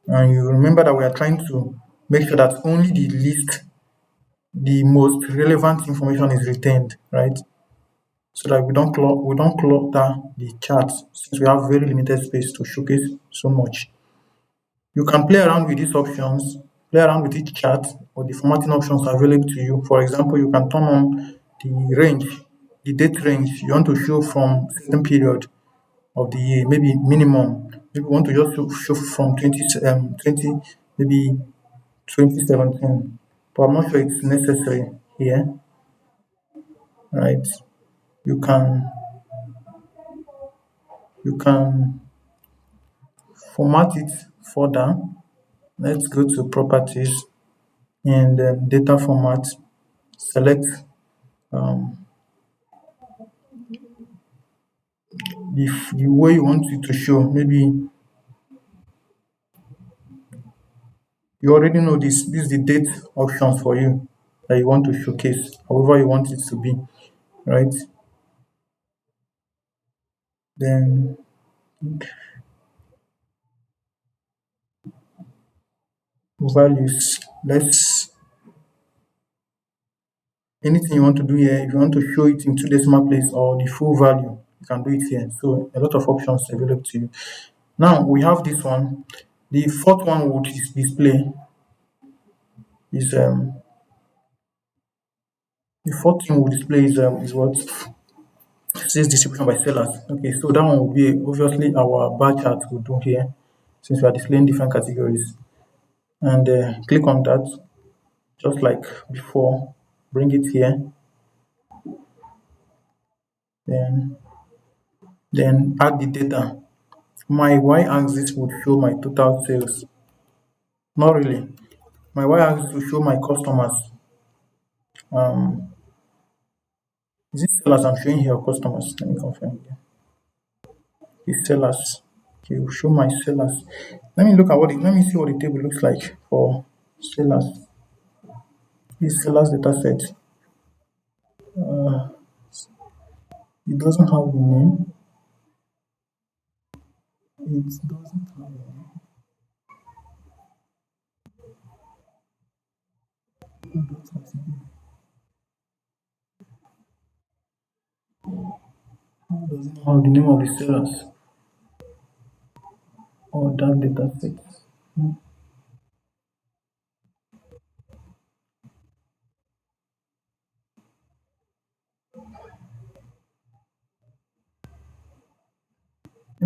And you remember that we are trying to make sure that only the least, the most relevant information is retained, right? So that we don't clutter the charts since we have very limited space to showcase so much. You can play around with these options, play around with each chart or the formatting options available to you. For example, you can turn on the range, the date range you want to show from certain period of the year, maybe minimum. Maybe you want to just show from 20, maybe 2017. But I'm not sure it's necessary here, right? You can you can format it further. Let's go to properties and data format. Select the way you want it to show. Maybe you already know this. This is the date options for you that you want to showcase, however you want it to be, right? Then values. Let's anything you want to do here. If you want to show it in two decimal place or the full value, you can do it here. So a lot of options available to you. Now we have this one. The fourth one would display is the fourth thing we'll display is what sales distribution by sellers. Okay, so that one will be obviously our bar chart we'll do here since we are displaying different categories. And click on that just like before. Bring it here. Then add the data. My y-axis would show my total sales. Not really. My y-axis will show my customers. Is it sellers I'm showing here or customers? Let me confirm here. It's sellers. Okay, we'll show my sellers. Let me look at let me see what the table looks like for sellers. This sellers data set. It doesn't have the name. It doesn't have the name. It doesn't have the name of the sellers or that data set.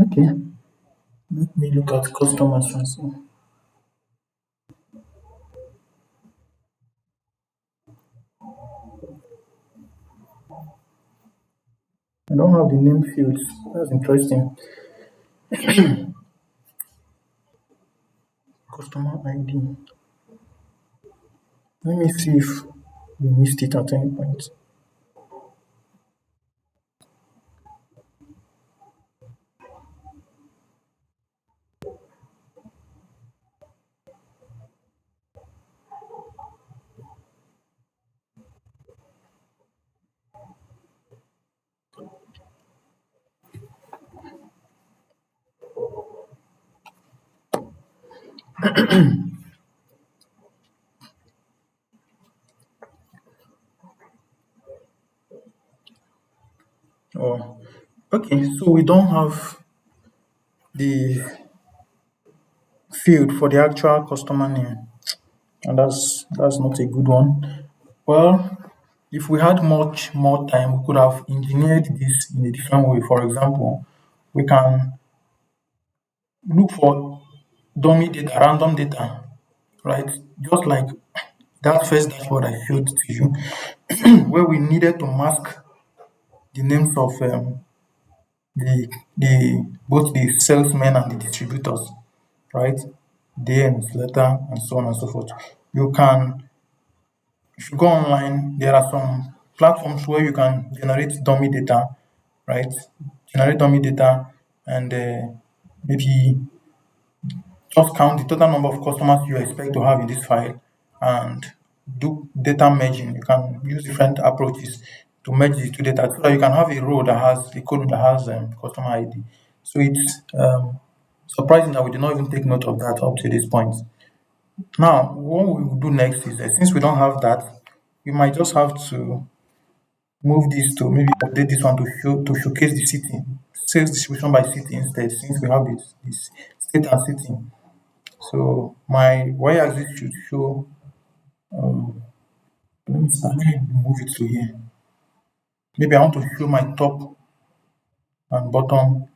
Okay, let me look at customers and see. I don't have the name fields. That's interesting. Customer ID. Let me see if we missed it at any point. Oh, okay. So we don't have the field for the actual customer name, and that's not a good one. Well, if we had much more time, we could have engineered this in a different way. For example, we can look for dummy data, random data, right? Just like that first dashboard I showed to you, where we needed to mask the names of the both the salesmen and the distributors, right? Day newsletter and so on and so forth. You can, if you go online, there are some platforms where you can generate dummy data, right? Generate dummy data and maybe just count the total number of customers you expect to have in this file and do data merging. You can use different approaches to merge the two data so that you can have a row that has a column that has customer ID. So it's surprising that we did not even take note of that up to this point. Now, what we will do next is that since we don't have that, we might just have to move this to maybe update this one to showcase the city, sales distribution by city instead, since we have this state and city. So my y-axis should show. Let me move it to here. Maybe I want to show my top and bottom.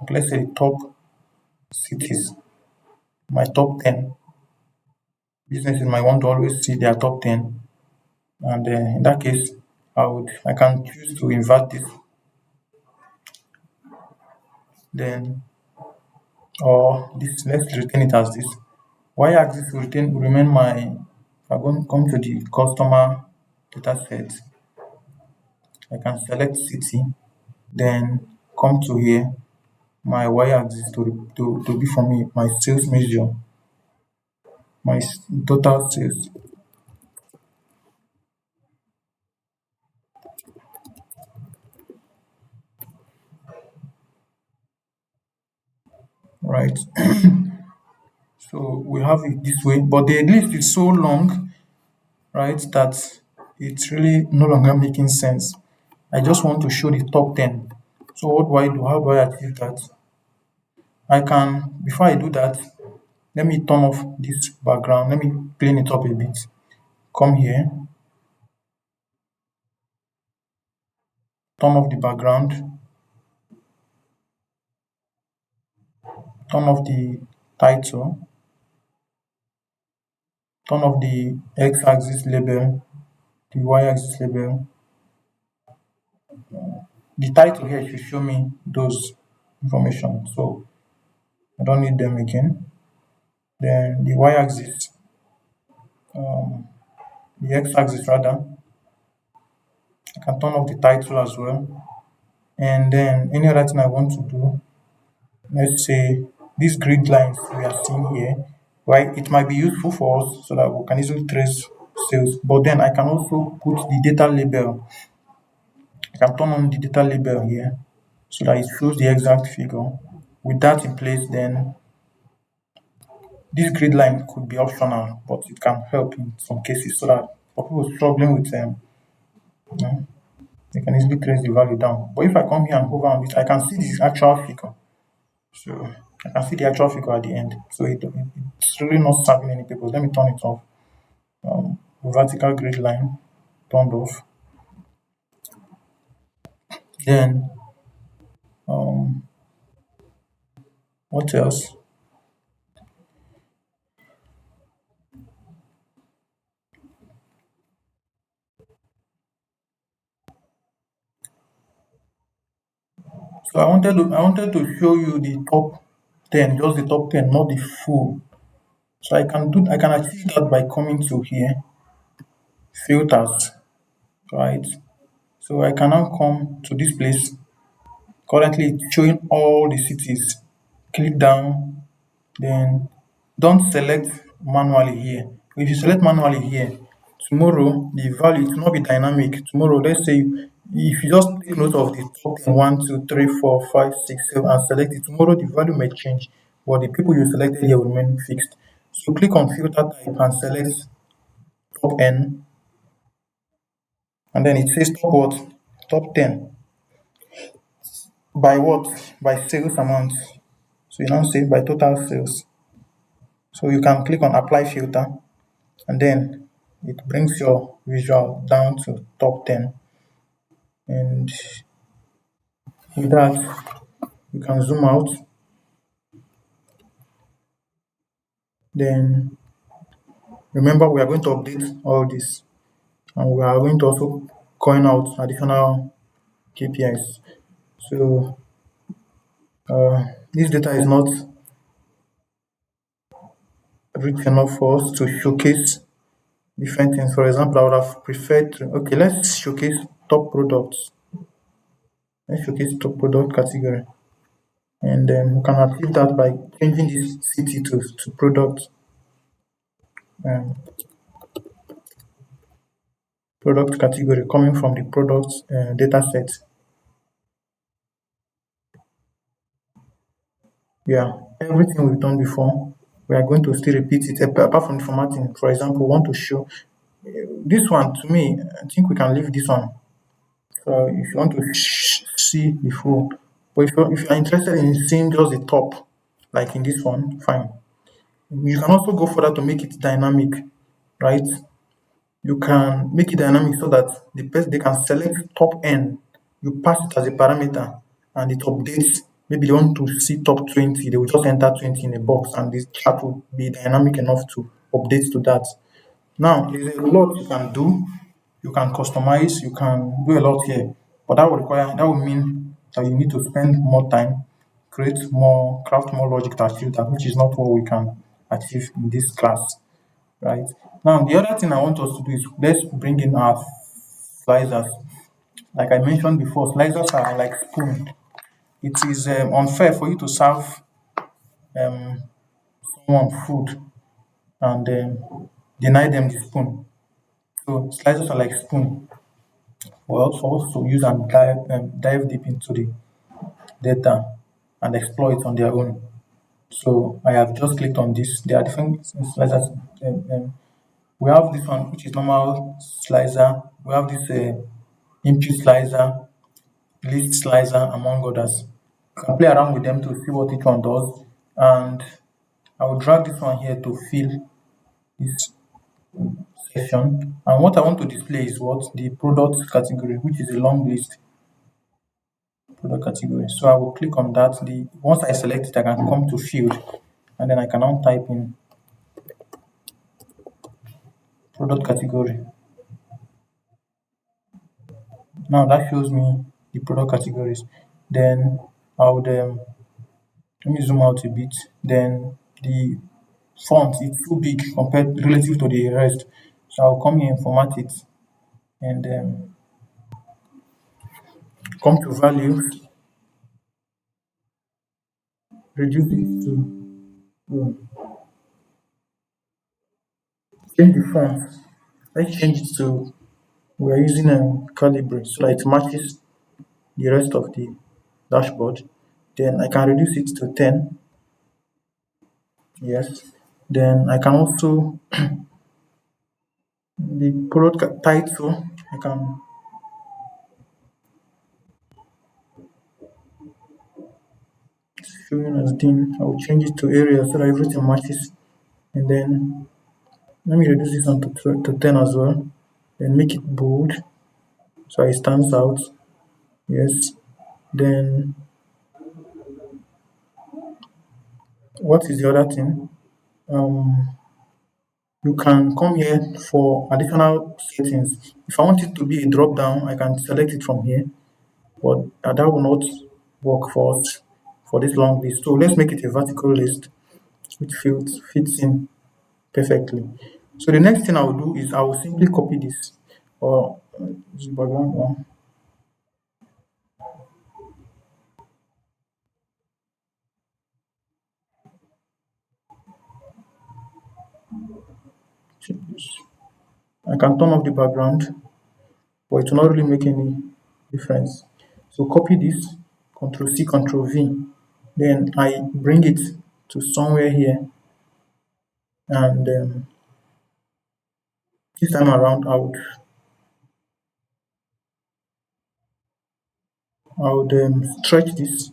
Let's say top cities, my top 10 businesses might want to always see their top 10. And in that case, I can choose to invert this, then or this. Let's retain it as this. Y-axis will remain my. If I come to the customer data set, I can select city, then come to here. My y-axis to be for me my sales measure, my total sales, right? So we have it this way, but the list is so long, right, that it's really no longer making sense. I just want to show the top 10. So what do I do? How do I achieve that? I can, before I do that, let me turn off this background. Let me clean it up a bit. Come here, turn off the background, turn off the title, turn off the x-axis label, the y-axis label. The title here should show me those information, so I don't need them again. Then the y-axis, the x-axis rather, I can turn off the title as well. And then any other thing I want to do, let's say these grid lines we are seeing here, right? It might be useful for us so that we can easily trace sales. But then I can also put the data label. I can turn on the data label here so that it shows the exact figure. With that in place, then this grid line could be optional, but it can help in some cases so that for people struggling with you know, they can easily trace the value down. But if I come here and hover on this, I can see the actual figure. So I can see the actual figure at the end. So it's really not serving any purpose. Let me turn it off. Vertical grid line turned off. Then um, what else? So I wanted to show you the top 10, just the top 10, not the full. So I can achieve that by coming to here, filters, right? So I can now come to this place. Currently it's showing all the cities. Click down, then don't select manually here. If you select manually here, tomorrow the value it will not be dynamic. Tomorrow, let's say if you just take note of the top 10, 1, 2, 3, 4, 5, 6, 7, and select it, tomorrow the value may change, but the people you selected here will remain fixed. So click on filter type and select top N, and then it says top what? Top 10. By what? By sales amount. So you now say by total sales. So you can click on apply filter, and then it brings your visual down to top 10. And with that, you can zoom out. Then remember, we are going to update all this, and we are going to also coin out additional KPIs. So this data is not rich enough for us to showcase different things. For example, I would have preferred to, okay, let's showcase top products. Let's showcase top product category. And we can achieve that by changing this city to product, um, product category coming from the product data set. Yeah, everything we've done before, we are going to still repeat it apart from the formatting. For example, we want to show this one. To me, I think we can leave this one. So if you want to see the full, but if you're interested in seeing just the top, like in this one, fine. You can also go further to make it dynamic, right? You can make it dynamic so that they can select top N. You pass it as a parameter and it updates. Maybe they want to see top 20, they will just enter 20 in a box and this chart will be dynamic enough to update to that. Now, there's a lot you can do. You can customize, you can do a lot here, but that will mean that you need to spend more time, craft more logic to achieve that, which is not what we can achieve in this class, right? Now, the other thing I want us to do is let's bring in our slicers. Like I mentioned before, slicers are like spoon. It is unfair for you to serve um, someone food and deny them the spoon. So slicers are like spoon for us to use and dive deep into the data and explore it on their own. So I have just clicked on this. There are different slicers. We have this one, which is normal slicer. We have this input slicer, list slicer, among others. You can play around with them to see what each one does. And I will drag this one here to fill this section. And what I want to display is what the product category, which is a long list product category. So I will click on that. The once I select it, I can come to field, and then I can now type in product category. Now that shows me the product categories. Then I would let me zoom out a bit. Then the font is too big compared relative to the rest. So I'll come here and format it and come to value, reduce it to change the font. Let's change it to we're using a calibre so that it matches the rest of the dashboard. Then I can reduce it to 10. Yes. Then I can also the product title I can showing as din. I will change it to area so that everything matches. And then let me reduce this on to 10 as well. Then make it bold so it stands out. Yes. Then what is the other thing? Um, you can come here for additional settings. If I want it to be a drop down, I can select it from here, but that will not work for us for this long list. So let's make it a vertical list which fits in perfectly. So the next thing I will do is I will simply copy this or this background one. I can turn off the background, but it will not really make any difference. So copy this, Control C, Control V. Then I bring it to somewhere here, and this time around I would stretch this.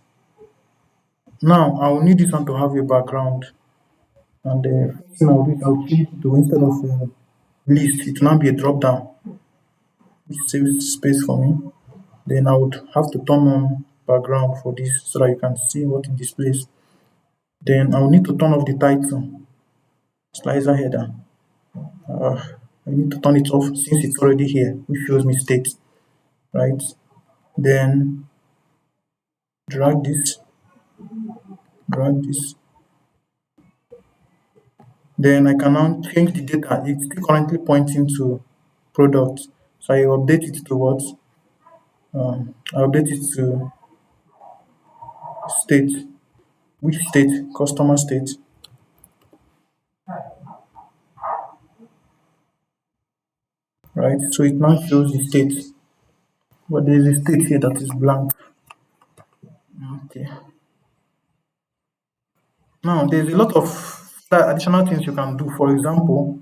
Now I will need this one to have a background, and the first thing I'll do is I'll change it to instead of list, it will now be a drop down, which saves space for me. Then I would have to turn on background for this so that you can see what it displays. Then I will need to turn off the title, slicer header. Uh, I need to turn it off since it's already here, which shows me state, right? Then drag this, drag this. Then I can now change the data. It's still currently pointing to product. So I update it to what? I update it to state. Which state? Customer state, right? So it now shows the state. But there is a state here that is blank. Okay. Now there's a lot of additional things you can do. For example,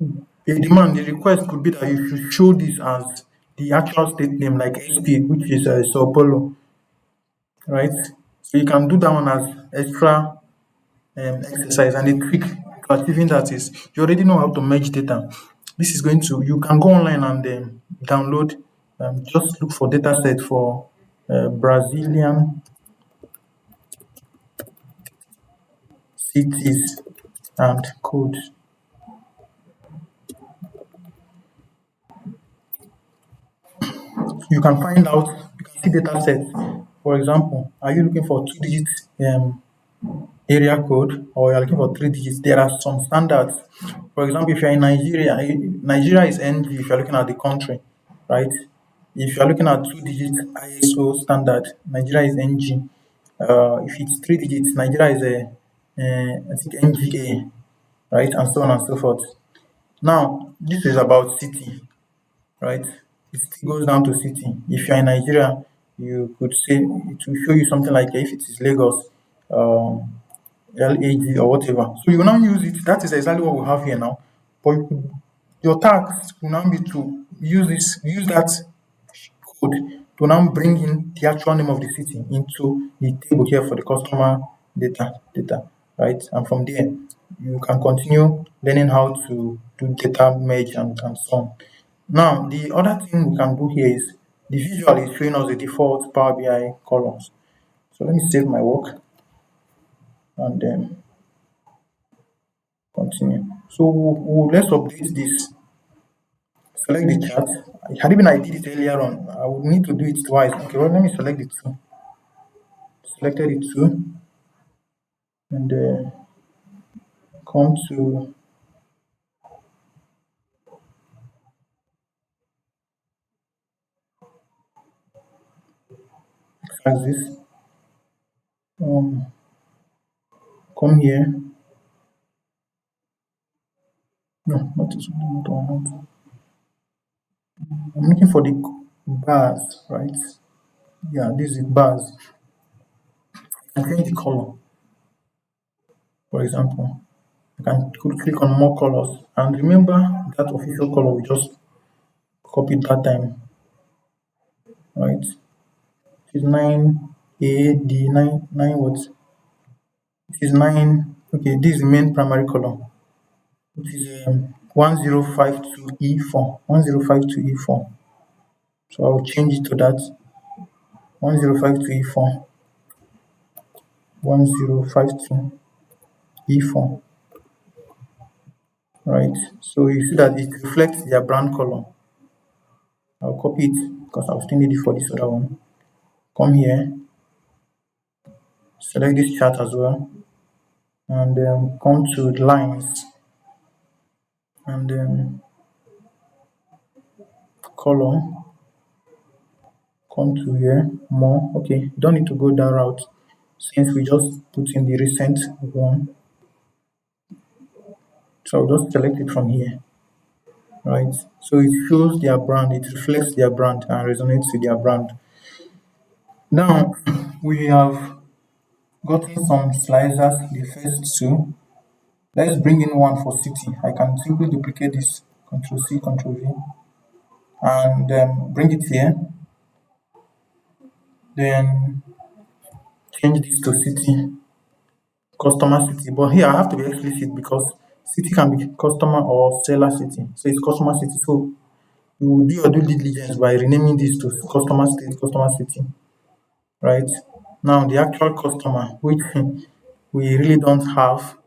a demand, the request could be that you should show this as the actual state name, like SP, which is Sao Paulo, right? So you can do that one as extra exercise. And the trick to achieving that is you already know how to merge data. This is going to, you can go online and download, just look for data set for Brazilian cities and codes. You can find out, you can see data sets. For example, are you looking for 2 digit area code or you're looking for 3 digits? There are some standards. For example, if you're in Nigeria, Nigeria is NG if you're looking at the country, right? If you're looking at 2 digits ISO standard, Nigeria is NG. If it's 3 digits, Nigeria is I think NGA, right? And so on and so forth. Now, this is about city, right? It still goes down to city. If you're in Nigeria, you could say it will show you something like if it is Lagos, LAG or whatever. So you now use it. That is exactly what we have here now. But your task will now be to use that code to now bring in the actual name of the city into the table here for the customer data, right? And from there, you can continue learning how to do data merge and so on. Now, the other thing we can do here is the visual is showing us the default Power BI columns. So let me save my work and then continue. So let's update this. Select the chart. Had it been I did it earlier on, I would need to do it twice. Okay, well, let me select the two. Selected it two and come to axis. Um, Come here. No, not this one. Not one. Not. I'm looking for the bars, right? Yeah, this is bars. I change the color, for example. I can click on more colors. And remember that official color we just copied that time, right? It's 9 D 9 what? It is 9. Okay, this is the main primary color, which is 1052E4. 1052E4. So I'll change it to that. 1052E4. 1052E4. Right. So you see that it reflects their brand color. I'll copy it because I'll still need it for this other one. Come here, select this chart as well, and come to lines, and then color, come to here, more. Okay, don't need to go that route since we just put in the recent one. So I'll just select it from here, right? So it shows their brand, it reflects their brand and resonates with their brand. Now we have gotten some slicers, the first two. Let's bring in one for city. I can simply duplicate this, Control C, Control V, and bring it here. Then change this to city, customer city. But here I have to be explicit because city can be customer or seller city. So it's customer city. So you will do your due diligence by renaming this to customer state, customer city, right? Now the actual customer, which we really don't have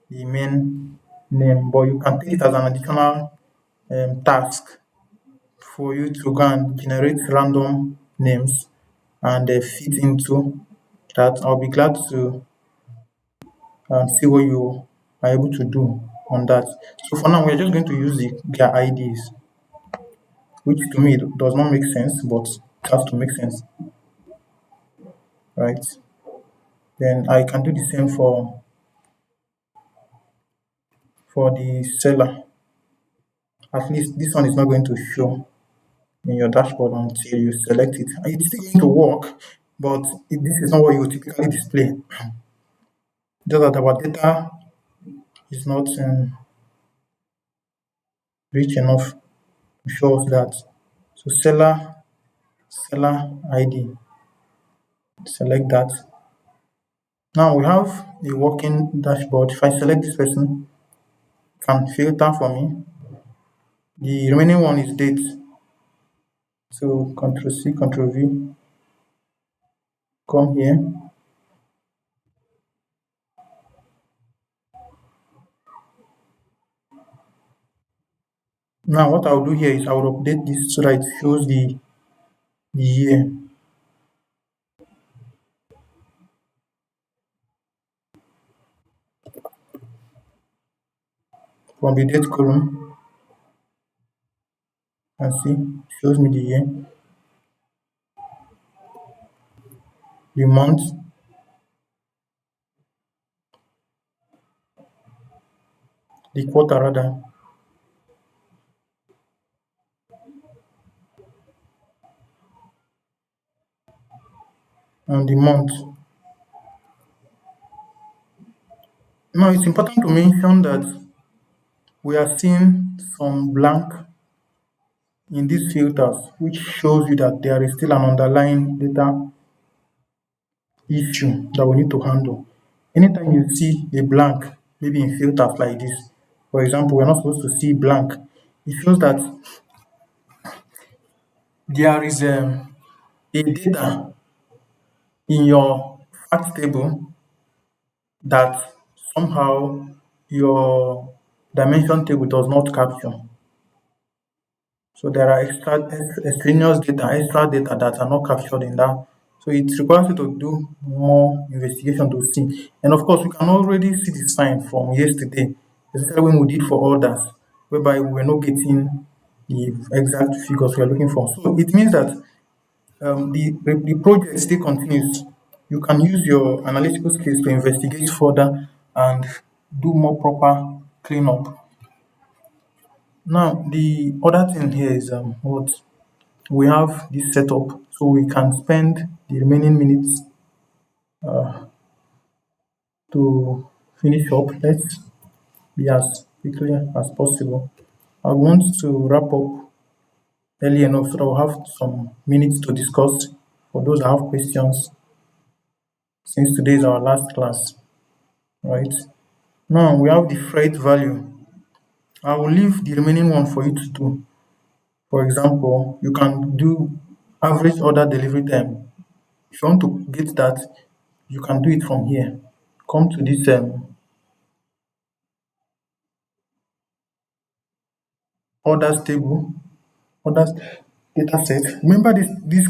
the main name, but you can take it as an additional task for you to go and generate random names and fit into that. I'll be glad to see what you are able to do on that. So for now, we're just going to use their IDs, which to me does not make sense, but it has to make sense, right? Then I can do the same for the seller. At least this one is not going to show in your dashboard until you select it. It's still going to work, but this is not what you typically display. Just that our data is not rich enough to show us that. So seller ID, select that. Now we have a working dashboard. If I select this person, it can filter for me. The remaining one is date. So Control C, Control V, come here. Now what I'll do here is I will update this so that it shows the year. From the date column, and see, it shows me the year, the month, the quarter rather, and the month. Now it's important to mention that we are seeing some blank in these filters, which shows you that there is still an underlying data issue that we need to handle. Anytime you see a blank, maybe in filters like this, for example, we're not supposed to see blank. It shows that there is a data in your fact table that somehow your dimension table does not capture. So there are extraneous data, extra data that are not captured in that. So it requires you to do more investigation to see. And of course, we can already see the sign from yesterday, especially when we did for orders, whereby we were not getting the exact figures we are looking for. So it means that the project still continues. You can use your analytical skills to investigate further and do more proper cleanup. Now, the other thing here is what we have this setup, so we can spend the remaining minutes to finish up. Let's be as quickly as possible. I want to wrap up early enough so that we'll have some minutes to discuss for those that have questions since today is our last class, right? Now we have the freight value. I will leave the remaining one for you to do. For example, you can do average order delivery time. If you want to get that, you can do it from here. Come to this orders table, orders data set. Remember this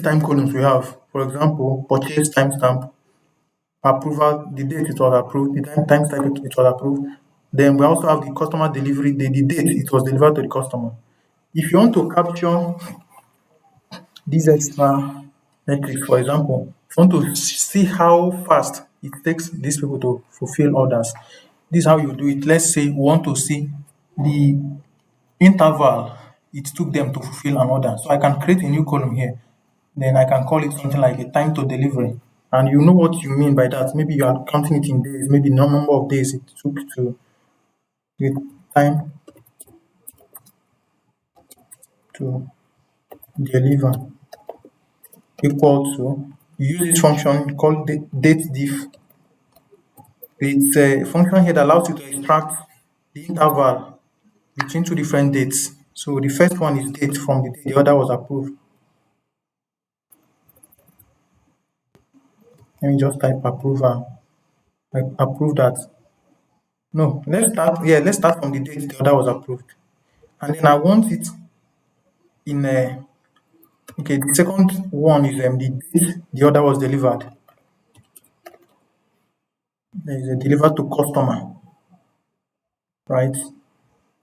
time columns we have. For example, purchase timestamp, approval, the date it was approved, the timestamp it was approved. Then we also have the customer delivery, the date it was delivered to the customer. If you want to capture these extra metrics, for example, if you want to see how fast it takes these people to fulfill orders, this is how you do it. Let's say we want to see the interval it took them to fulfill an order. So I can create a new column here. Then I can call it something like a time to delivery. And you know what you mean by that. Maybe you are counting it in days, maybe no number of days it took to the time to deliver equal to, you use this function called date diff. It's a function here that allows you to extract the interval between two different dates. So the first one is date from the day the order was approved. Let me just type approval. I approve that. No, let's start from the date the order was approved. And then I want it in a, okay, the second one is the date the order was delivered. There is a delivered to customer, right?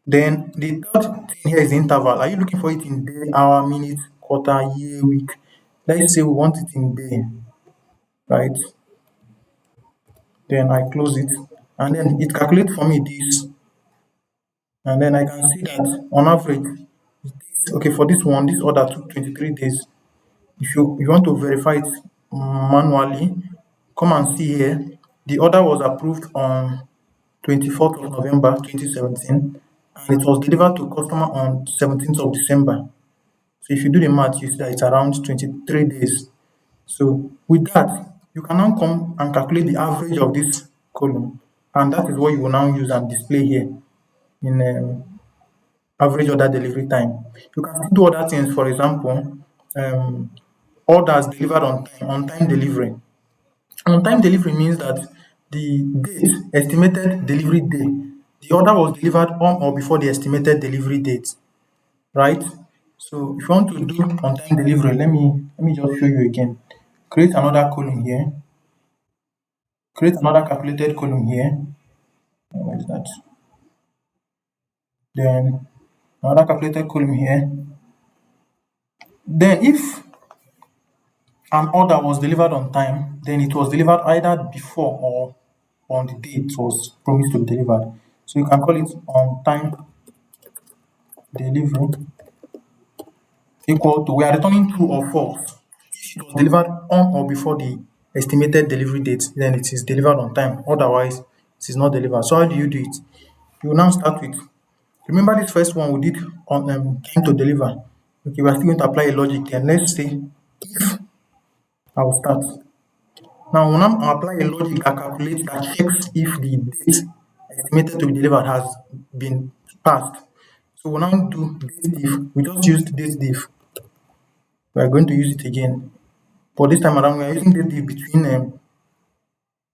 Then the third thing here is the interval. Are you looking for it in day, hour, minute, quarter, year, week? Let's say we want it in day, right? Then I close it, and then it calculates for me this, and then I can see that on average, okay, for this one, this order took 23 days. If you want to verify it manually, come and see here. The order was approved on 24th of November 2017, and it was delivered to customer on 17th of December. So if you do the math, you see that it's around 23 days. So with that, you can now come and calculate the average of this column, and that is what you will now use and display here in average order delivery time. You can do other things, for example, um, orders delivered on time delivery. On time delivery means that the date, estimated delivery date, the order was delivered on or before the estimated delivery date, right? So if you want to do on time delivery, let me just show you again. Create another column here. Create another calculated column here. What is that? Then another calculated column here. Then if an order was delivered on time, then it was delivered either before or on the day it was promised to be delivered. So you can call it on time delivery equal to, we are returning true or false. If it was delivered on or before the estimated delivery date, then it is delivered on time. Otherwise, it is not delivered. So how do you do it? You will now start with, remember this first one we did on time to deliver. Okay, we are still going to apply a logic here. Let's say if I will start. Now we'll now apply a logic that calculates, that checks if the date estimated to be delivered has been passed. So we'll now do date diff. We just used date diff. We are going to use it again. But this time around, we are using date diff between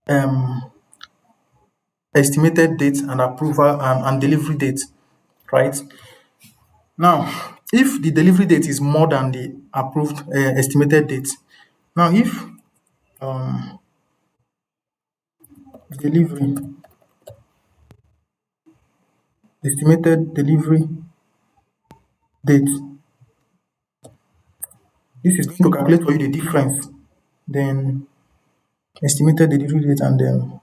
um, estimated date and approval and delivery date, right? Now, if the delivery date is more than the approved estimated date, now if um, delivery estimated delivery date This is going to calculate for you the difference, then estimated delivery date, and then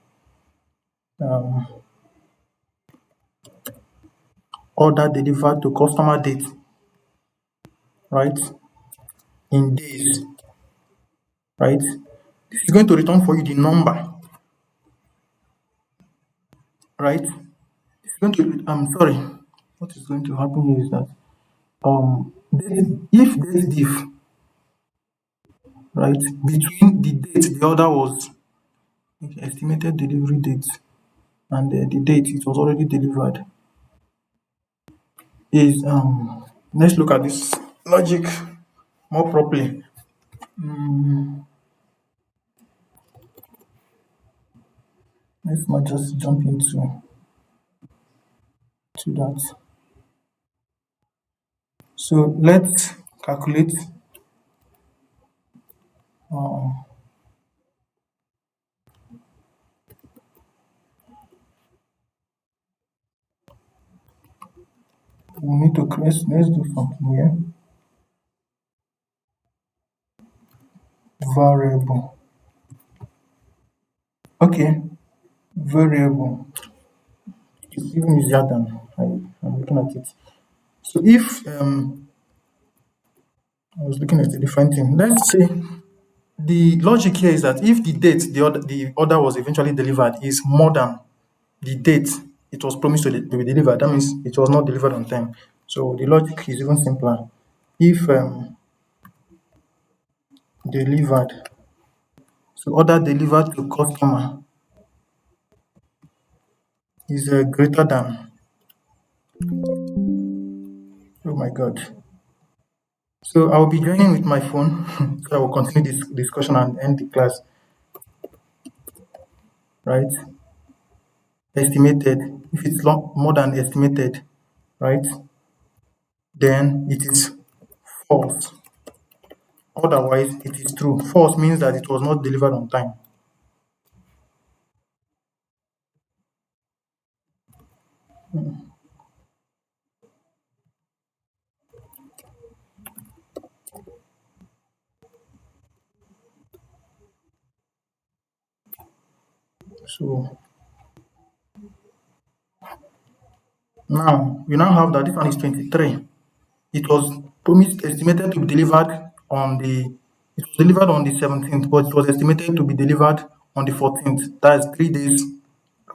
um, order delivered to customer date, right? In days, right? This is going to return for you the number, right? It's going to, I'm sorry. What is going to happen here is that if this diff, right, between the date the order was okay, estimated delivery date and the date it was already delivered is let's look at this logic more properly. Let's not just jump into that. So let's calculate um, we need to create, let's do something here. Variable. Okay, variable. It's even easier than I'm looking at it. So if I was looking at a different thing, let's say the logic here is that if the date the order was eventually delivered is more than the date it was promised to be delivered, that means it was not delivered on time. So the logic is even simpler. If delivered, so order delivered to customer is greater than, oh my god. So I'll be joining with my phone so I will continue this discussion and end the class, right? Estimated, if it's more than estimated, right, then it is false. Otherwise, it is true. False means that it was not delivered on time. So now you now have that this one is 23. It was promised estimated to be delivered on the it was delivered on the 17th, but it was estimated to be delivered on the 14th. That is 3 days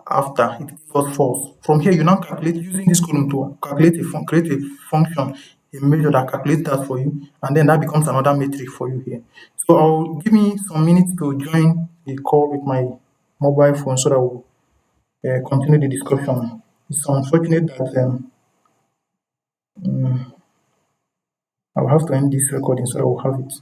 after. It gives us false. From here, you now calculate using this column to calculate create a function, a measure that calculates that for you, and then that becomes another metric for you here. So I'll give me some minutes to join the call with my mobile phone so that we'll continue the discussion. It's unfortunate that I'll have to end this recording so that we'll have it.